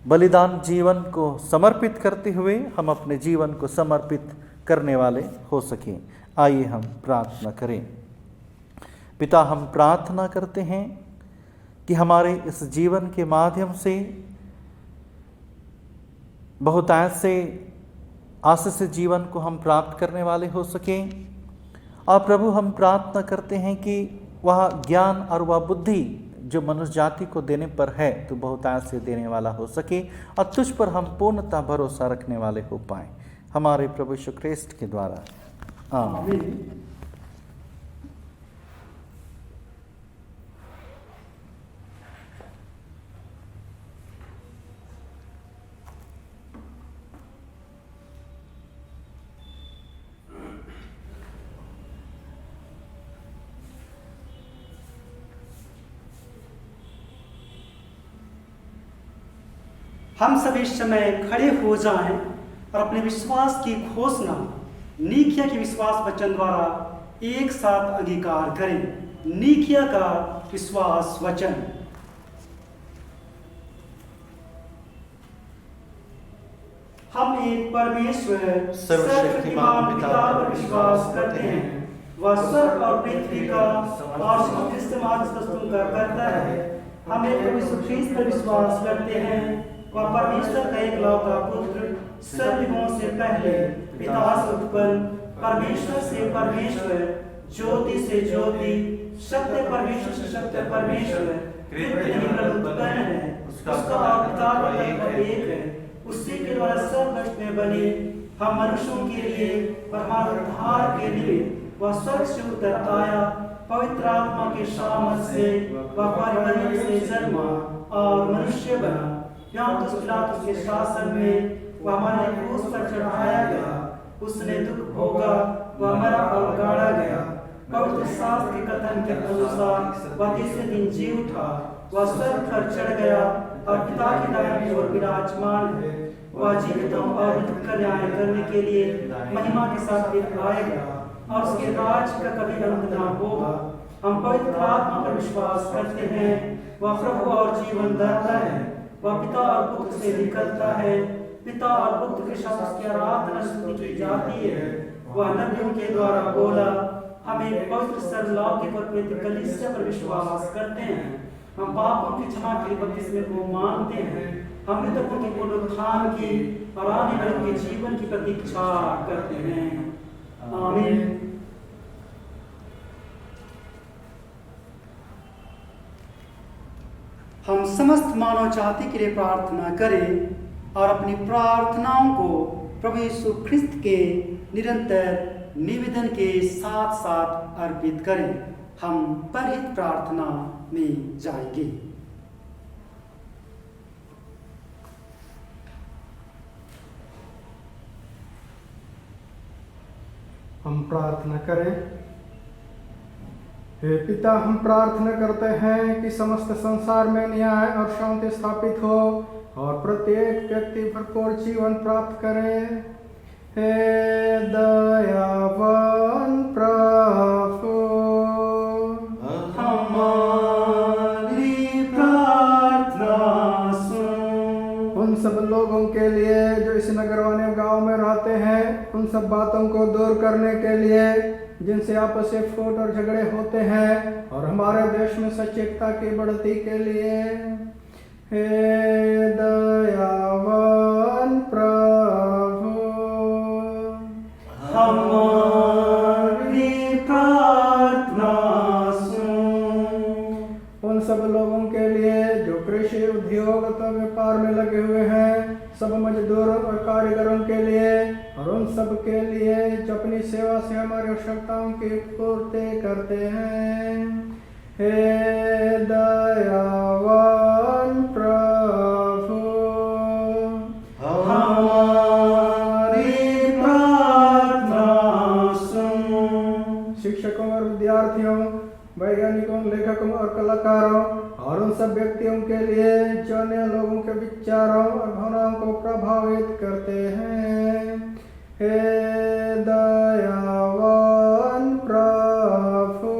बलिदान जीवन को समर्पित करते हुए हम अपने जीवन को समर्पित करने वाले हो सकें। आइए हम प्रार्थना करें। पिता, हम प्रार्थना करते हैं कि हमारे इस जीवन के माध्यम से बहुतायत से आशीष जीवन को हम प्राप्त करने वाले हो सकें। और प्रभु, हम प्रार्थना करते हैं कि वह ज्ञान और वह बुद्धि जो मनुष्य जाति को देने पर है तो बहुतायत से देने वाला हो सके और तुझ पर हम पूर्णतः भरोसा रखने वाले हो पाएं, हमारे प्रभु यीशु ख्रीस्त के द्वारा, आमीन। हम सभी इस समय खड़े हो जाएं और अपने विश्वास की घोषणा नीकिया के विश्वास वचन द्वारा एक साथ अंगीकार करें। नीकिया का विश्वास वचन। हम एक परमेश्वर सर्वशक्तिमान पिता पर विश्वास करते हैं। वह स्वर्ग और पृथ्वी का और समस्त समाज वस्तुओं का करता है। हम एक प्रभु यीशु ख्रीस्त पर विश्वास करते हैं। वह परमेश्वर का एकलौता पुत्र, सर्वयुगों से पहले पिता से उत्पन्न, परमेश्वर से परमेश्वर, ज्योति से ज्योति, सत्य परमेश्वर से सत्य परमेश्वर, उत्पन्न है। उसका और पिता का एक है। उसी के द्वारा सब वस्तु में बने। हम मनुष्यों के लिए परमात्मा उद्धार के निमित्त वह स्वर्ग से उतर आया। पवित्र आत्मा के सामर्थ से वह परमात्मा से जन्मा और मनुष्य बना। पिलातुस के शासन में वह हमारे क्रूस पर चढ़ाया गया। उसने दुख भोगा, वह मरा और गाड़ा गया। पवित्र शास्त्र के कथन के अनुसार वह तीसरे दिन जी उठा। वह स्वर्ग पर चढ़ गया और पिता की दाहिनी ओर विराजमान है। वह जीवितों और मृतकों का न्याय करने के लिए महिमा के साथ फिर आएगा और उसके राज का कभी अंत न होगा। हम पवित्र आत्मा पर विश्वास करते हैं। वह प्रभु और जीवन दाता है। वह पिता और पुत्र से निकलता है। पिता और पुत्र के साथ उसकी आराधना स्तुति की जाती है। वह नबियों के द्वारा बोला। हम एक पवित्र सर्वलौकिक और पवित्र कलीसिया पर विश्वास करते हैं। हम पापों की क्षमा के लिए बपतिस्मे को मानते हैं। हम मृतकों के पुनरुत्थान की और आने वाले के जीवन की प्रतीक्षा करते हैं। आमीन। हम समस्त मानव जाति के लिए प्रार्थना करें। और अपनी प्रार्थनाओं को प्रभु यीशु ख्रिस्त के निरंतर निवेदन के साथ साथ अर्पित करें। हम परहित प्रार्थना में जाएंगे। हम प्रार्थना करें। हे पिता, हम प्रार्थना करते हैं कि समस्त संसार में न्याय और शांति स्थापित हो और प्रत्येक व्यक्ति भरपूर जीवन प्राप्त करे। हे दयावान प्रभु, हमारी प्रार्थना सुन। उन सब लोगों के लिए जो इस नगरवाने गांव में रहते हैं, उन सब बातों को दूर करने के लिए जिनसे आपस में फूट और झगड़े होते हैं, और हमारे देश में सचेतता की बढ़ती के लिए। हे दयावान प्रभु, हमारी प्रार्थना सुन। उन सब लोगों के लिए जो कृषि उद्योग अथवा व्यापार में लगे हुए हैं, सब मजदूरों और कारीगरों के लिए, और उन सब के लिए जो अपनी सेवा से हमारी आवश्यकताओं की पूर्ति करते हैं। हे दयावान प्रभु, हमारी प्रार्थना सुन। शिक्षकों और विद्यार्थियों, वैज्ञानिकों, लेखकों और कलाकारों, और उन सब व्यक्तियों के लिए जो अन्य लोगों के विचारों और भावनाओं को प्रभावित करते हैं। हे दयावान प्रभु,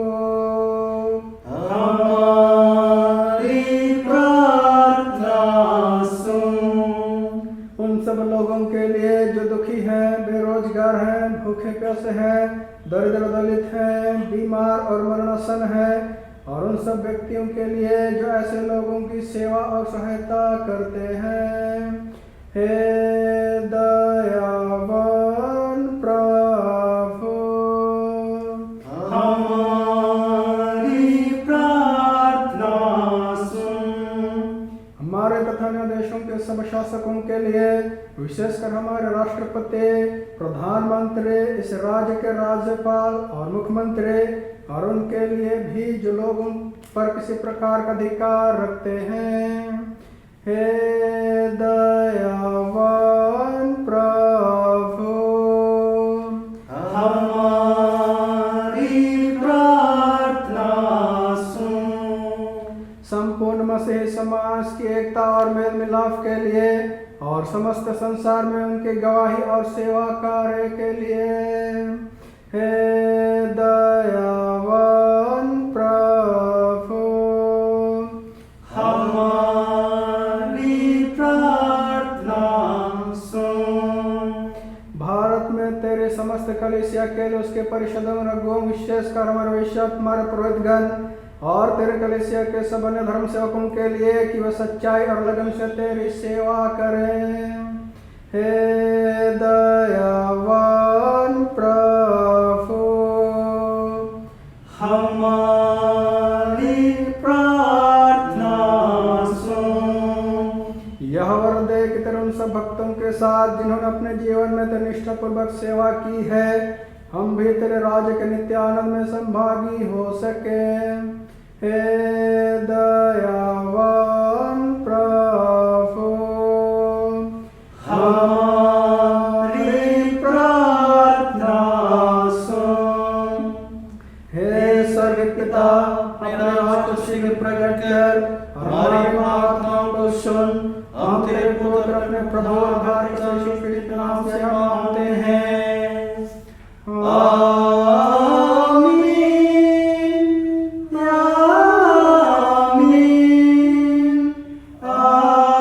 हमारी प्रार्थना सुन। उन सब लोगों के लिए जो दुखी हैं, बेरोजगार हैं, भूखे प्यासे हैं, दरिद्र दलित हैं, बीमार और मरणासन हैं, और उन सब व्यक्तियों के लिए जो ऐसे लोगों की सेवा और सहायता करते हैं। हे दयावान प्रभु, हमारी प्रार्थना सुन। हमारे तथा अन्य देशों के सब शासकों के लिए, विशेषकर हमारे राष्ट्रपति, प्रधानमंत्री, इस राज्य के राज्यपाल और मुख्यमंत्री, और उनके लिए भी जो लोगों पर किसी प्रकार का अधिकार रखते हैं। हे दयावान प्रभु, हमारी प्रार्थना सुन। संपूर्ण मसीही समाज की एकता और मेल मिलाप के लिए, और समस्त संसार में उनकी गवाही और सेवा कार्य के लिए। हे दयावान प्रभु, हमारी प्रार्थना सुन। भारत में तेरे समस्त कलीसिया के लिए, उसके परिषदों और अगुओं, विशेषकर हमारे विश्व, हमारे पुरोहितगण और तेरे कलीसिया के सब अन्य धर्म सेवकों के लिए, कि वह सच्चाई और लगन से तेरी सेवा करें। हे दयावान प्रभु, हमारी प्रार्थना सुन। यह वर दे कि तेरे उन सब भक्तों के साथ जिन्होंने अपने जीवन में तेरी निष्ठापूर्वक सेवा की है, हम भी तेरे राज्य के नित्य आनंद में संभागी हो सके। हे दयावान प्रभु, हमारी प्रार्थना सुन। हे स्वर्ग पिता, अपने हाथ को शीघ्र प्रकट कर हमारी प्रार्थनाओं को सुन। हम तेरे पुत्र अपने प्रभु और भारी यीशु मसीह के नाम से मांगते हैं। आमीन, आमीन, आमीन।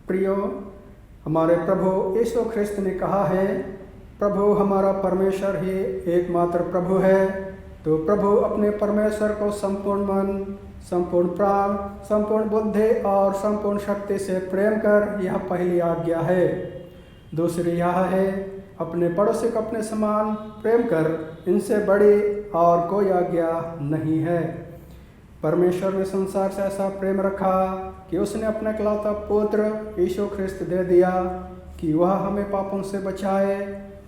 प्रियो, हमारे प्रभु यीशु ख्रिस्त ने कहा है, प्रभु हमारा परमेश्वर ही एकमात्र प्रभु है। तो प्रभु अपने परमेश्वर को संपूर्ण मन, संपूर्ण प्राण, संपूर्ण बुद्धि और संपूर्ण शक्ति से प्रेम कर, यह पहली आज्ञा है। दूसरी यह है, अपने पड़ोसी को अपने समान प्रेम कर, इनसे बड़ी और कोई आज्ञा नहीं है। परमेश्वर ने संसार से ऐसा प्रेम रखा कि उसने अपना इकलौता पुत्र यीशु ख्रिस्त दे दिया कि वह हमें पापों से बचाए,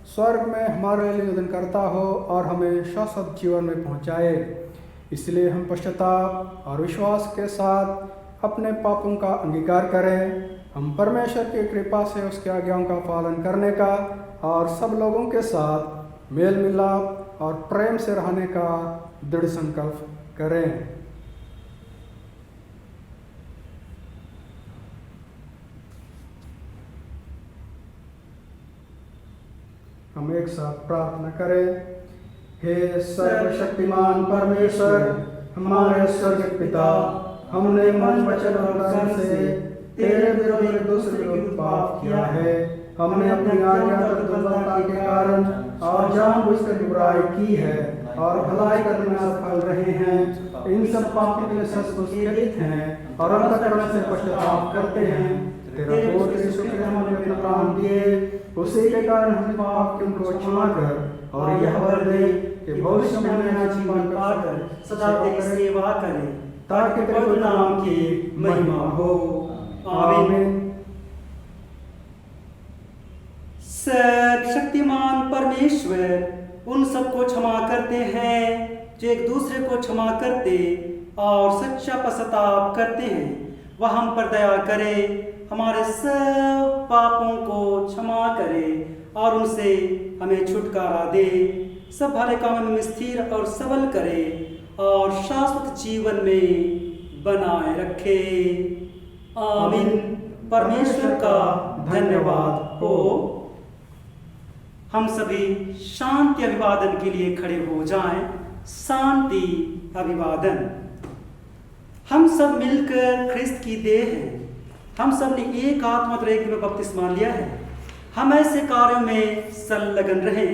स्वर्ग में हमारे लिए निवेदन करता हो और हमें शाश्वत जीवन में पहुंचाए। इसलिए हम पश्चाताप और विश्वास के साथ अपने पापों का अंगीकार करें। हम परमेश्वर की कृपा से उसकी आज्ञाओं का पालन करने का और सब लोगों के साथ मेल मिलाप और प्रेम से रहने का दृढ़ संकल्प करें। हम एक साथ प्रार्थना करें। हे सर्वशक्तिमान परमेश्वर, हमारे स्वर्गीय पिता, हमने मन वचन और कर्म से तेरे विरुद्ध एक दूसरे के विरुद्ध पाप किया है। हमने अपनी आज्ञा और दुर्बलता के कारण और जानबूझकर बुराई की है और भलाई करने में असफल रहे हैं। इन सब पापों के लिए सचमुच खेदित हैं और अंतःकरण से पश्चाताप करते हैं। तेरा पुत्र यीशु के हमने अपने प्राण दिए, उसी के कारण हम पाप के उनको क्षमा कर और यह वर दे कि भविष्य में नया जीवन पाकर सदा तेरी सेवा करें, ताकि तेरे नाम की महिमा हो। आमीन। सर्वशक्तिमान परमेश्वर उन सबको क्षमा करते हैं जो एक दूसरे को क्षमा करते और सच्चा पश्चाताप करते हैं। वह हम पर दया करे, हमारे सब पापों को क्षमा करे और उनसे हमें छुटकारा दे, सब भले कामों में स्थिर और सबल करे और शाश्वत जीवन में बनाए रखे। आमीन। परमेश्वर का धन्यवाद हो। हम सभी शांति अभिवादन के लिए खड़े हो जाएं। शांति अभिवादन। हम सब मिलकर ख्रिस्त की देह हैं। हम सब ने एक आत्मा और एक में बपतिस्मा लिया है। हम ऐसे कार्यों में संलग्न रहें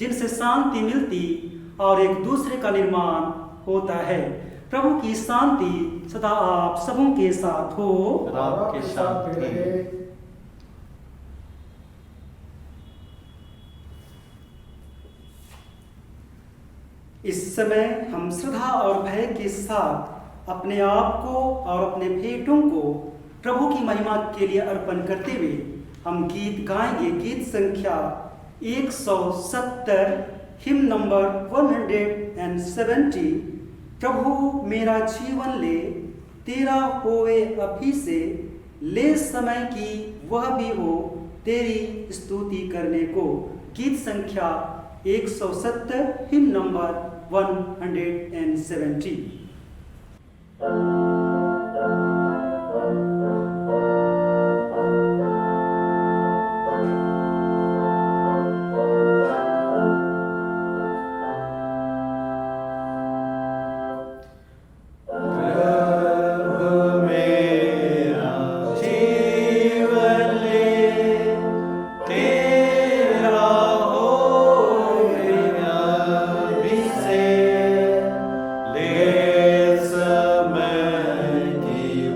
जिनसे शांति मिलती और एक दूसरे का निर्माण होता है। प्रभु की शांति सदा आप सबों के साथ हो। आपके साथ रहे। इस समय हम श्रद्धा और भय के साथ अपने आप को और अपने भेंटों को प्रभु की महिमा के लिए अर्पण करते हुए हम गीत गाएंगे। गीत संख्या 170, हिम नंबर 170। प्रभु मेरा जीवन ले, तेरा होवे अभी से, ले समय की वह भी हो तेरी स्तुति करने को। गीत संख्या 170, हिम नंबर 170। समय की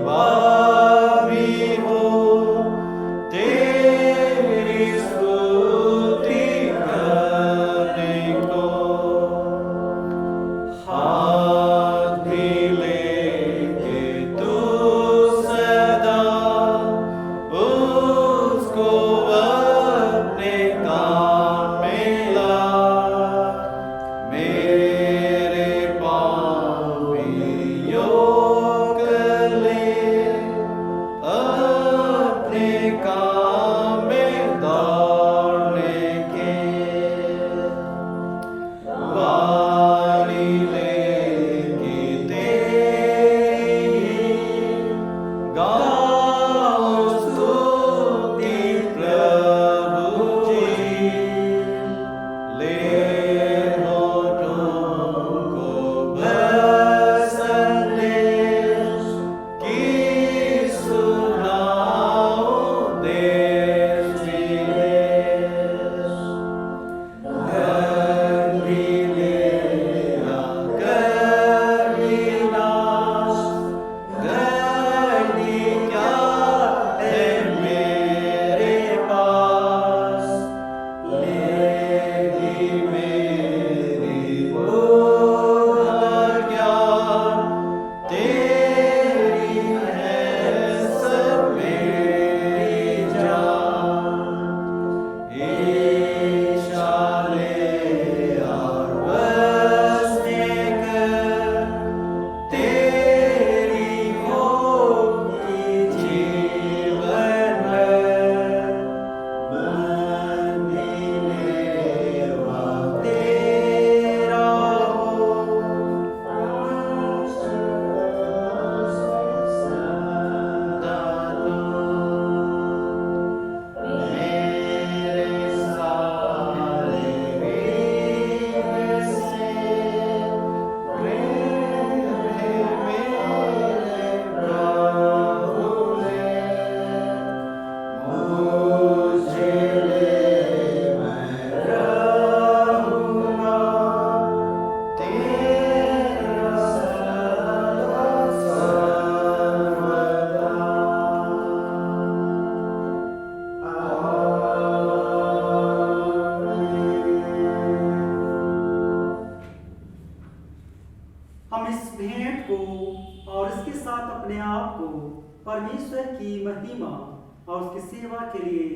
सेवा के लिए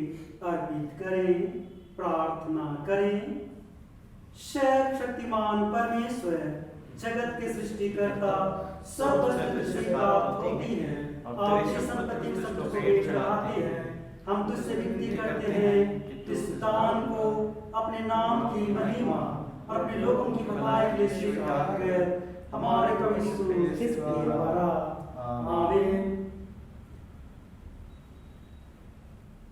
अर्पित करें। प्रार्थना करें। सर्वशक्तिमान परमेश्वर, जगत के सृष्टिकर्ता, सब वस्तु तुझसे प्राप्त होती है। आपकी संपत्ति को सब पेट चढ़ाते हैं। हम तुझसे विनती करते हैं कि इस दान को अपने नाम की महिमा और अपने लोगों की भलाई के लिए स्वीकार कर हमारे प्रभु यीशु ख्रिस्त के द्वारा। आमीन।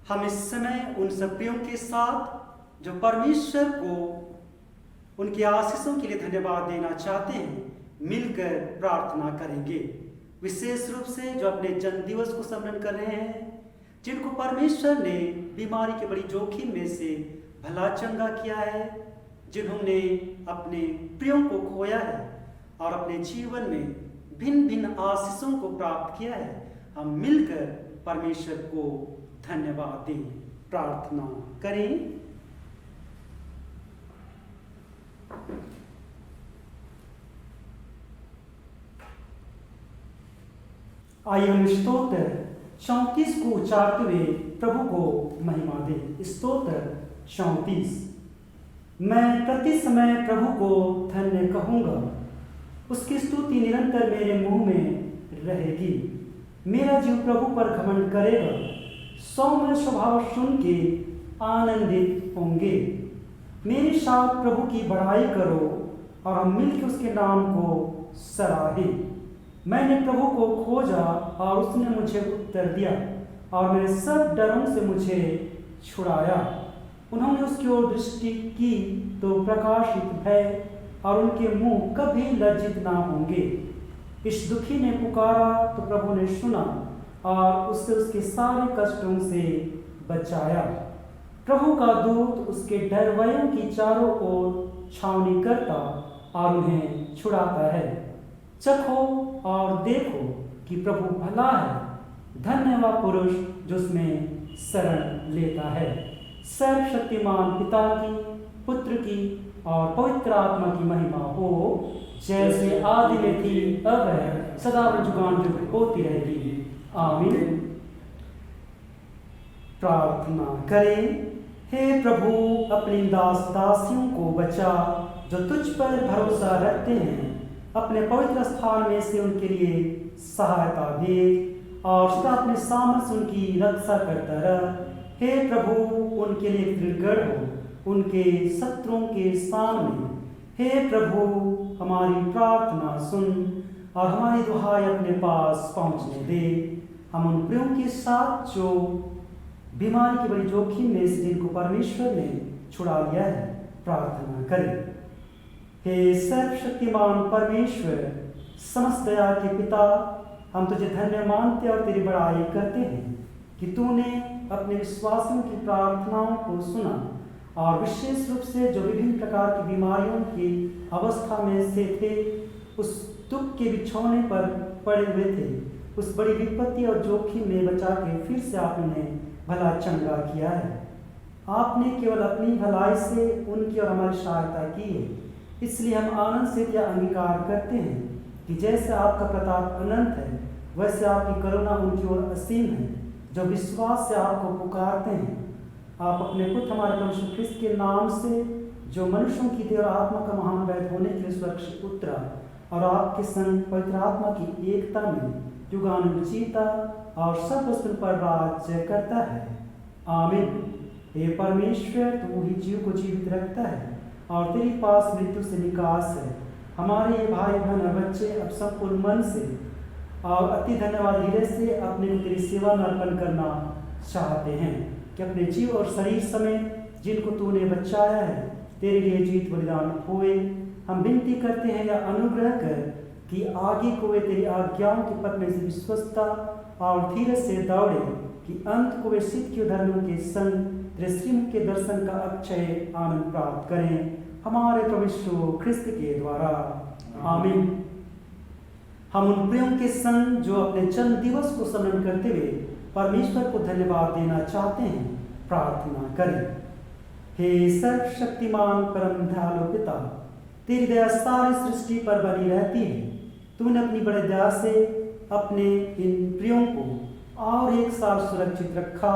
हम इस समय उन सब प्रियों के साथ जो परमेश्वर को उनकी आशीषों के लिए धन्यवाद देना चाहते हैं, मिलकर प्रार्थना करेंगे। विशेष रूप से जो अपने जन्म दिवस को स्मरण कर रहे हैं, जिनको परमेश्वर ने बीमारी के बड़ी जोखिम में से भला चंगा किया है, जिन्होंने अपने प्रियों को खोया है और अपने जीवन में भिन्न भिन्न आशीषों को प्राप्त किया है, हम मिलकर परमेश्वर को धन्यवाद दें। प्रार्थना करें। आइए हम स्तोत्र 34 को उच्चारते हुए प्रभु को महिमा दें। स्तोत्र 34। मैं प्रति समय प्रभु को धन्य कहूँगा, उसकी स्तुति निरंतर मेरे मुंह में रहेगी। मेरा जीव प्रभु पर घमंड करेगा, सौम्य स्वभाव सुन के आनंदित होंगे। मेरे साथ प्रभु की बड़ाई करो और हम मिलकर उसके नाम को सराहें। मैंने प्रभु को खोजा और उसने मुझे उत्तर दिया और मेरे सब डरों से मुझे छुड़ाया। उन्होंने उसकी ओर दृष्टि की तो प्रकाशित भय और उनके मुंह कभी लज्जित ना होंगे। इस दुखी ने पुकारा तो प्रभु ने सुना और उससे उसके सारे कष्टों से बचाया। प्रभु का दूत उसके डरवयों की चारों ओर छावनी करता और उन्हें छुड़ाता है। चखो और देखो कि प्रभु भला है। धन्य वह पुरुष जो उसमें शरण लेता है। सर्वशक्तिमान पिता की, पुत्र की और पवित्र आत्मा की महिमा हो, जैसे आदि में थी, अब है, सदा जुगान जुग होती रहेगी। आमीन। प्रार्थना करें। हे प्रभु, अपनी दास दासियों को बचा जो तुझ पर भरोसा रखते हैं। अपने पवित्र स्थान में से उनके लिए सहायता दे और सदा अपने सामर्थ्य उनकी रक्षा करता रह। हे प्रभु, उनके लिए दृढ़ हो उनके शत्रुओं के सामने। हे प्रभु, हमारी प्रार्थना सुन और हमारी दुहाई अपने पास पहुंचने दे। हम उन प्रियों के साथ जो बीमारी की बड़ी जोखिम में से जिनको परमेश्वर ने छुड़ा लिया है, प्रार्थना करें। हे सर्वशक्तिमान परमेश्वर, समस्त दया के पिता, हम तुझे धन्य मानते और तेरी बड़ाई करते हैं कि तूने अपने विश्वासियों की प्रार्थनाओं को सुना और विशेष रूप से जो विभिन्न प्रकार की बीमारियों की अवस्था में से थे, उस दुख के बिछौने पर पड़े हुए थे, उस बड़ी विपत्ति और जोखिम में बचा के फिर से आपने भला चंगा किया है। आपने केवल अपनी भलाई से उनकी और हमारी सहायता की है। इसलिए हम आनंद से यह अंगीकार करते हैं कि जैसे आपका प्रताप अनंत है, वैसे आपकी करुणा उनकी ओर असीम है जो विश्वास से आपको पुकारते हैं। आप अपने पुत्र हमारे प्रभु यीशु ख्रिस्त के नाम से, जो मनुष्यों की देह और आत्मा का महान वैद्य होने के लिए सुरक्षित उतरा और आपके संग पवित्र आत्मा की एकता में युगानुयुग जीता और सब वस्तु पर राज्य करता है। आमीन। हे परमेश्वर, तू ही जीव को जीवित रखता है और तेरे पास मृत्यु से निकास है। हमारे ये भाई बहन और बच्चे अब संपूर्ण मन से और अति धन्यवाद हृदय से अपने को तेरी सेवा में अर्पण करना चाहते हैं कि अपने जीव और शरीर समेत जिनको तूने बचाया है, तेरे लिए जीत बलिदान हुए। हम विनती करते हैं या अनुग्रह कर कि आगे को वे तेरी आज्ञाओं के पथ में से विश्वस्तता और धीरज से दौड़े, कि अंत को वे सिद्ध के धर्मों के संग तेरे श्रीमुख के दर्शन का अक्षय आनंद प्राप्त करें, हमारे प्रभु यीशु ख्रिस्त के द्वारा। आमीन। हम उन प्रियों के संग जो अपने जन्म दिवस को स्मरण करते हुए परमेश्वर को धन्यवाद देना चाहते हैं, प्रार्थना करें। हे सर्वशक्तिमान परम दयालु पिता, तेरी दया सारी सृष्टि पर बनी रहती है। तूने अपनी बड़े दया से अपने इन प्रियों को और एक साल सुरक्षित रखा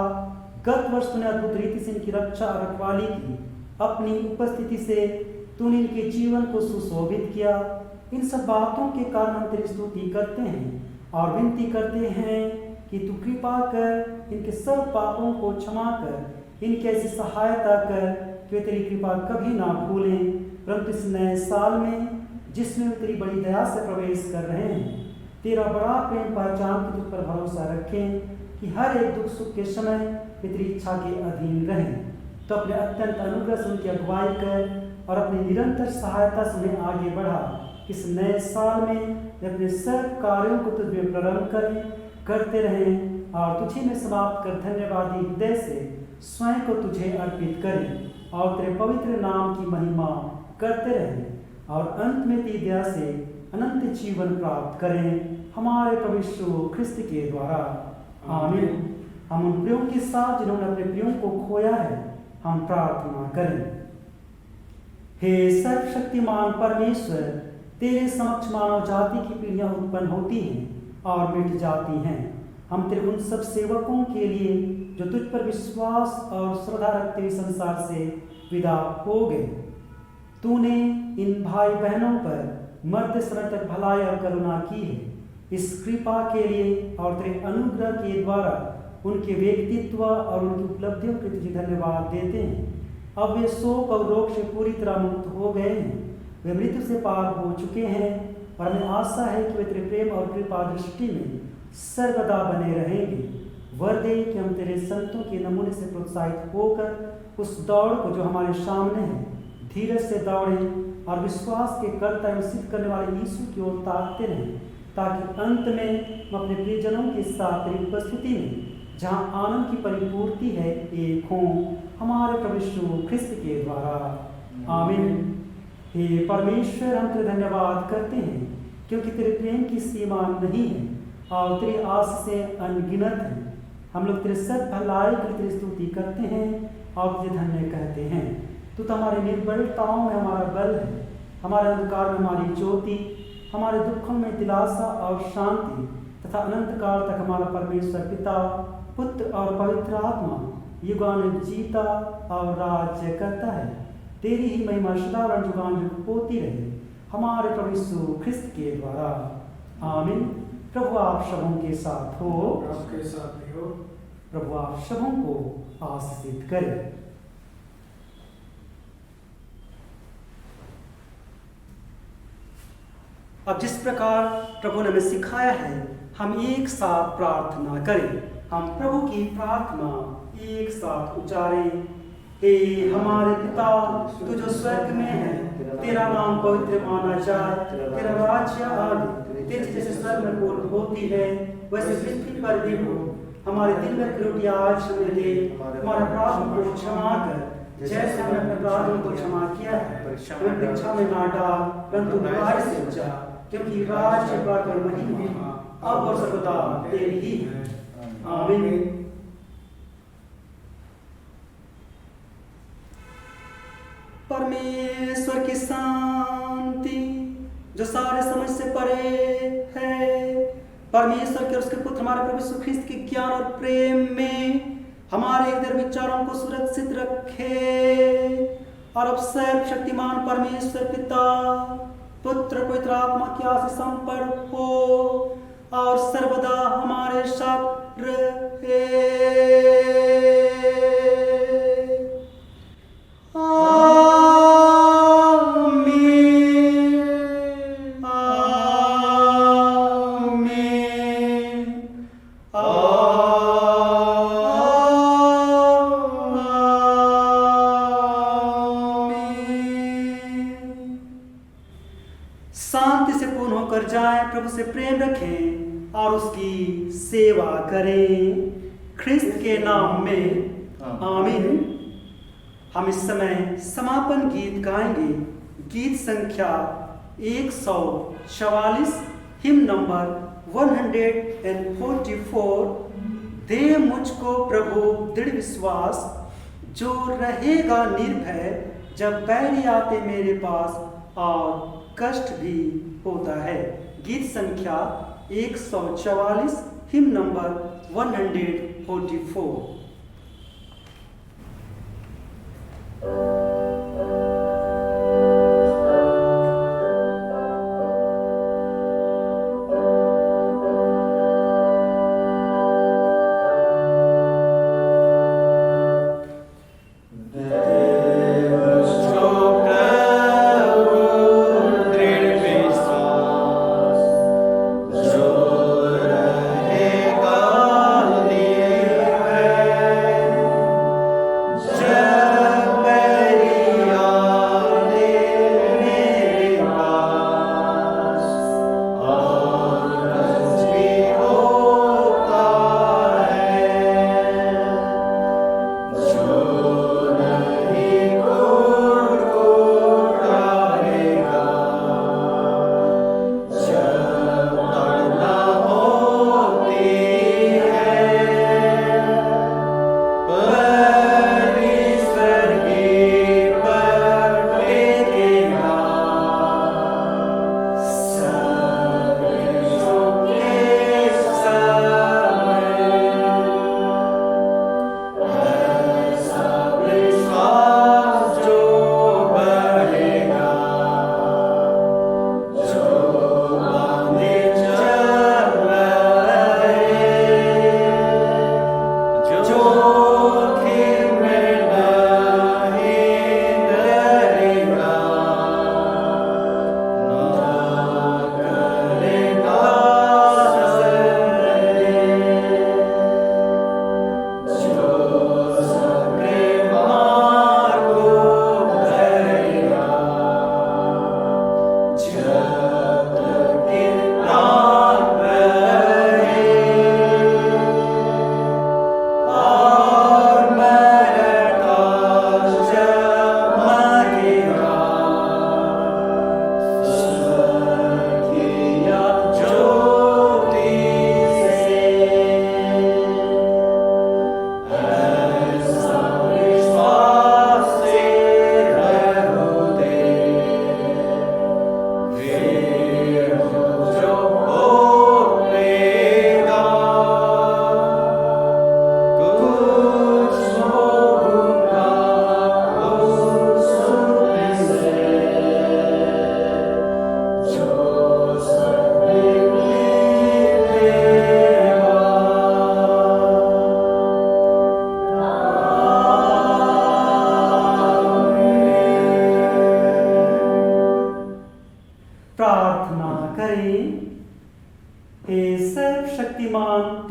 गत वर्ष तूने अद्भुत रीति से इनकी रक्षा और रखवाली की। अपनी उपस्थिति से तूने इनके जीवन को सुशोभित किया। इन सब बातों के कारण हम तेरी स्तुति करते हैं और विनती करते हैं कि तू कृपा कर इनके सब पापों को क्षमा कर, इनकी ऐसी सहायता कर कि वे तेरी कृपा कभी ना भूलें, परंतु इस नए साल में जिसमें वे तेरी बड़ी दया से प्रवेश कर रहे हैं, तेरा बड़ा प्रेम पहचान के तुझ पर भरोसा रखें कि हर एक दुख सुख के समय वे तेरी इच्छा के अधीन रहें। तो अपने अत्यंत अनुग्रह से उनकी अगुवाई कर और अपनी निरंतर सहायता से उन्हें आगे बढ़ा। इस नए साल में वे अपने सब कार्यों को तुझ में प्रारंभ करते रहें और तुझे में समाप्त कर धन्यवादी हृदय से स्वयं को तुझे अर्पित करें और तेरे पवित्र नाम की महिमा करते रहें और अंत में तेरी दया से अनंत जीवन प्राप्त करें हमारे प्रभु यीशु ख्रिस्त के द्वारा। आमीन। हम उन प्रियों के साथ जिन्होंने अपने प्रियों को खोया है हम प्रार्थना करें। हे सर्वशक्तिमान परमेश्वर, तेरे समक्ष मानव जाति की पीढ़ियां उत्पन्न होती हैं और मिट जाती हैं। हम तेरे उन सब सेवकों के लिए जो तुझ पर विश्वास और श्रद्धा रखते हुए संसार से विदा हो गए, तूने इन भाई बहनों पर मर्द समय तक भलाई और करुणा की है। इस कृपा के लिए और तेरे अनुग्रह के द्वारा उनके व्यक्तित्व और उनकी उपलब्धियों के तुझे धन्यवाद देते हैं। अब वे शोक और रोग से पूरी तरह मुक्त हो गए हैं, वे मृत्यु से पार हो चुके हैं और हमें आशा है कि वे तेरे प्रेम और कृपा दृष्टि में सर्वदा बने रहेंगे। वर दे कि हम तेरे संतों के नमूने से प्रोत्साहित होकर उस दौड़ को जो हमारे सामने है धीरज से दौड़ें और विश्वास के कर्ता एवं सिद्ध करने वाले यीशु की ओर ताकते रहें, ताकि अंत में हम अपने प्रियजनों के साथ तेरी उपस्थिति में जहाँ आनंद की परिपूर्ति है एक हों हमारे प्रभु यीशु ख्रिस्त के द्वारा। आमीन। हे परमेश्वर, हम तेरे धन्यवाद करते हैं क्योंकि तेरे प्रेम की सीमा नहीं है और तेरी आशीषें अनगिनत हैं। हम लोग तेरे सब भलाई की तेरी स्तुति करते हैं और तुझे धन्य कहते हैं। तू तो हमारे निर्बलताओं में हमारा बल है, हमारे अंधकार में हमारी ज्योति, हमारे दुखों में दिलासा और शांति तथा अनंत काल तक हमारा परमेश्वर पिता, पुत्र और पवित्र आत्मा युगानुयुग जीता और राज्य करता है। तेरी ही महिमा सदा और युगानुयुग होती रहे हमारे प्रभु यीशु ख्रिस्त के द्वारा। आमीन। प्रभु आप सबों के साथ हो, आपके साथ भी हो। प्रभु आप सबों को आशीषित करे। अब जिस प्रकार प्रभु ने हमें सिखाया है हम एक साथ प्रार्थना करें। हम प्रभु की प्रार्थना एक साथ उच्चारें। हे हमारे पिता, तू जो स्वर्ग में है, तेरा नाम पवित्र माना जाए, तेरा राज्य आए, तेरी जैसे स्वर्ग में पूर्ण होती है वैसे पृथ्वी पर भी हो। हमारे दिन में रोटी आज हमें दे, हमारे अपराधों को क्षमा कर जैसे हमने अपने अपराधों को क्षमा किया है। हमें परीक्षा में ना डाल परंतु बुराई से बचा, क्योंकि राज्य और महिमा अब और सर्वदा तेरी ही है। आमीन। परमेश्वर की शांति जो सारे समझ से परे है, परमेश्वर के और उसके पुत्र हमारे प्रभु यीशु ख्रिस्त के ज्ञान और प्रेम में हमारे हृदय विचारों को सुरक्षित रखे और अब सर्वशक्तिमान परमेश्वर पिता, पुत्र पवित्र आत्मा की आशीष हम पर हो और सर्वदा हमारे साथ रहे। शांति से पूर्ण होकर जाए, प्रभु से प्रेम रखें और उसकी सेवा करें ख्रिस्त के नाम में। आमीन। हम इस समय समापन गीत गाएंगे। गीत संख्या 144, हिम नंबर 144। दे मुझको प्रभु दृढ़ विश्वास, जो रहेगा निर्भय जब बैरी आते मेरे पास और कष्ट भी होता है। गीत संख्या 144, हिम नंबर 144।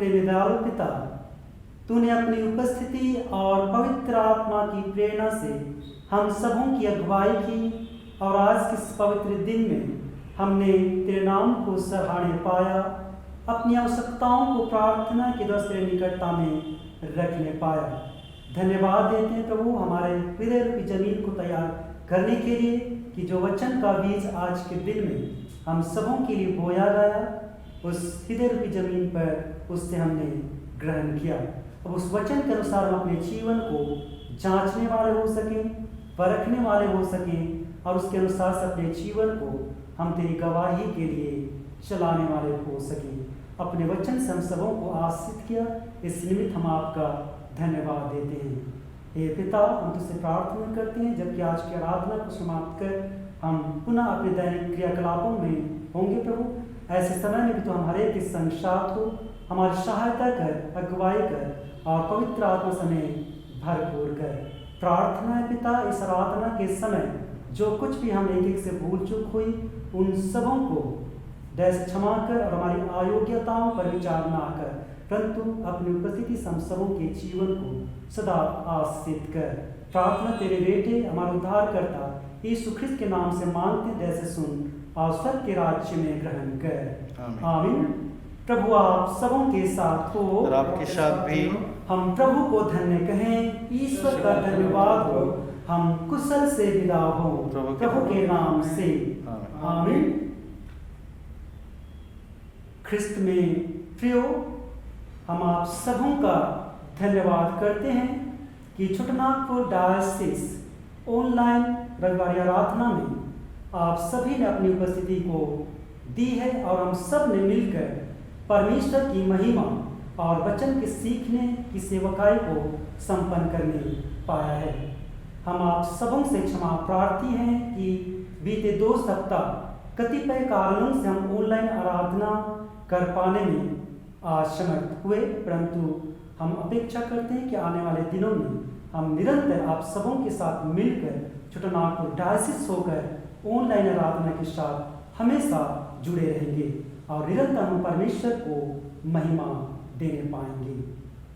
प्रेमी दयालु पिता, तूने अपनी उपस्थिति और पवित्र आत्मा की प्रेरणा से हम सबों की अगुवाई की और आज के इस पवित्र दिन में हमने तेरे नाम को सराहने पाया, अपनी आवश्यकताओं को प्रार्थना के द्वारा तेरे निकटता में रखने पाया। धन्यवाद देते हैं प्रभु हमारे हृदय रूपी जमीन को तैयार करने के लिए कि जो वचन का बीज आज के दिन में हम सबों के लिए बोया गया, उस हृदय रूपी जमीन पर उससे हमने ग्रहण किया। अब उस वचन के अनुसार हम अपने जीवन को जांचने वाले हो सकें, परखने वाले हो सकें और उसके अनुसार से अपने जीवन को हम तेरी गवाही के लिए चलाने वाले हो सकें। अपने वचन से हम सबों को आशीष किया, इस निमित्त हम आपका धन्यवाद देते हैं। हे पिता, हम तुझसे प्रार्थना करते हैं जबकि आज की आराधना को समाप्त कर हम पुनः अपने दैनिक क्रियाकलापों में होंगे प्रभु, ऐसे समय में भी तो हमारे के संग साथ हो, हमारी सहायता कर, अगुवाई कर और पवित्र आत्मा समय भरपूर कर। प्रार्थना है पिता, इस आराधना के समय जो कुछ भी हम एक एक से भूल चूक हुई उन सबों को दया क्षमा कर और हमारी अयोग्यताओं पर विचार ना कर, परंतु अपनी उपस्थिति से हम सबों के जीवन को सदा आशीषित कर। प्रार्थना तेरे बेटे हमारे उद्धारकर्ता यीशु ख्रिस्त के नाम से मांगते, दया से सुन और स्वर्ग के राज्य में ग्रहण कर। आमीन। प्रभु आप सबों के साथ हो और आपके साथ भी। हम प्रभु को धन्य कहें, ईश्वर का धन्यवाद हो, हम कुशल से विदा हो प्रभु के नाम से। आमीन। ख्रिस्त में प्रियो, हम आप सबों का धन्यवाद करते हैं कि छोटानागपुर डायोसिस ऑनलाइन रविवार आराधना में आप सभी ने अपनी उपस्थिति को दी है और हम सब ने मिलकर परमेश्वर की महिमा और वचन के सीखने की सेवकाई को संपन्न करने पाया है। हम आप सबों से क्षमा प्रार्थी हैं कि बीते 2 सप्ताह कतिपय कारणों से हम ऑनलाइन आराधना कर पाने में असमर्थ हुए, परंतु हम अपेक्षा करते हैं कि आने वाले दिनों में हम निरंतर आप सबों के साथ मिलकर छोटानागपुर डायोसिस होकर ऑनलाइन आराधना के साथ हमेशा जुड़े रहेंगे और निरंतर हम परमेश्वर को महिमा देने पाएंगे।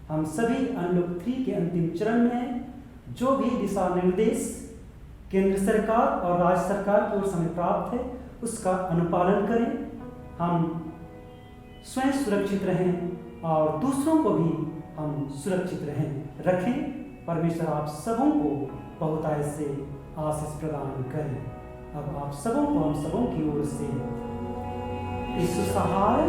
हम सभी अनलॉक 3 के अंतिम चरण में हैं। जो भी दिशा निर्देश केंद्र सरकार और राज्य सरकार की ओर से हमें प्राप्त है उसका अनुपालन करें, हम स्वयं सुरक्षित रहें और दूसरों को भी हम सुरक्षित रखें। परमेश्वर आप सबों को बहुतायत से आशीष प्रदान करें। अब आप सबों को हम सबों की ओर से इस सहाय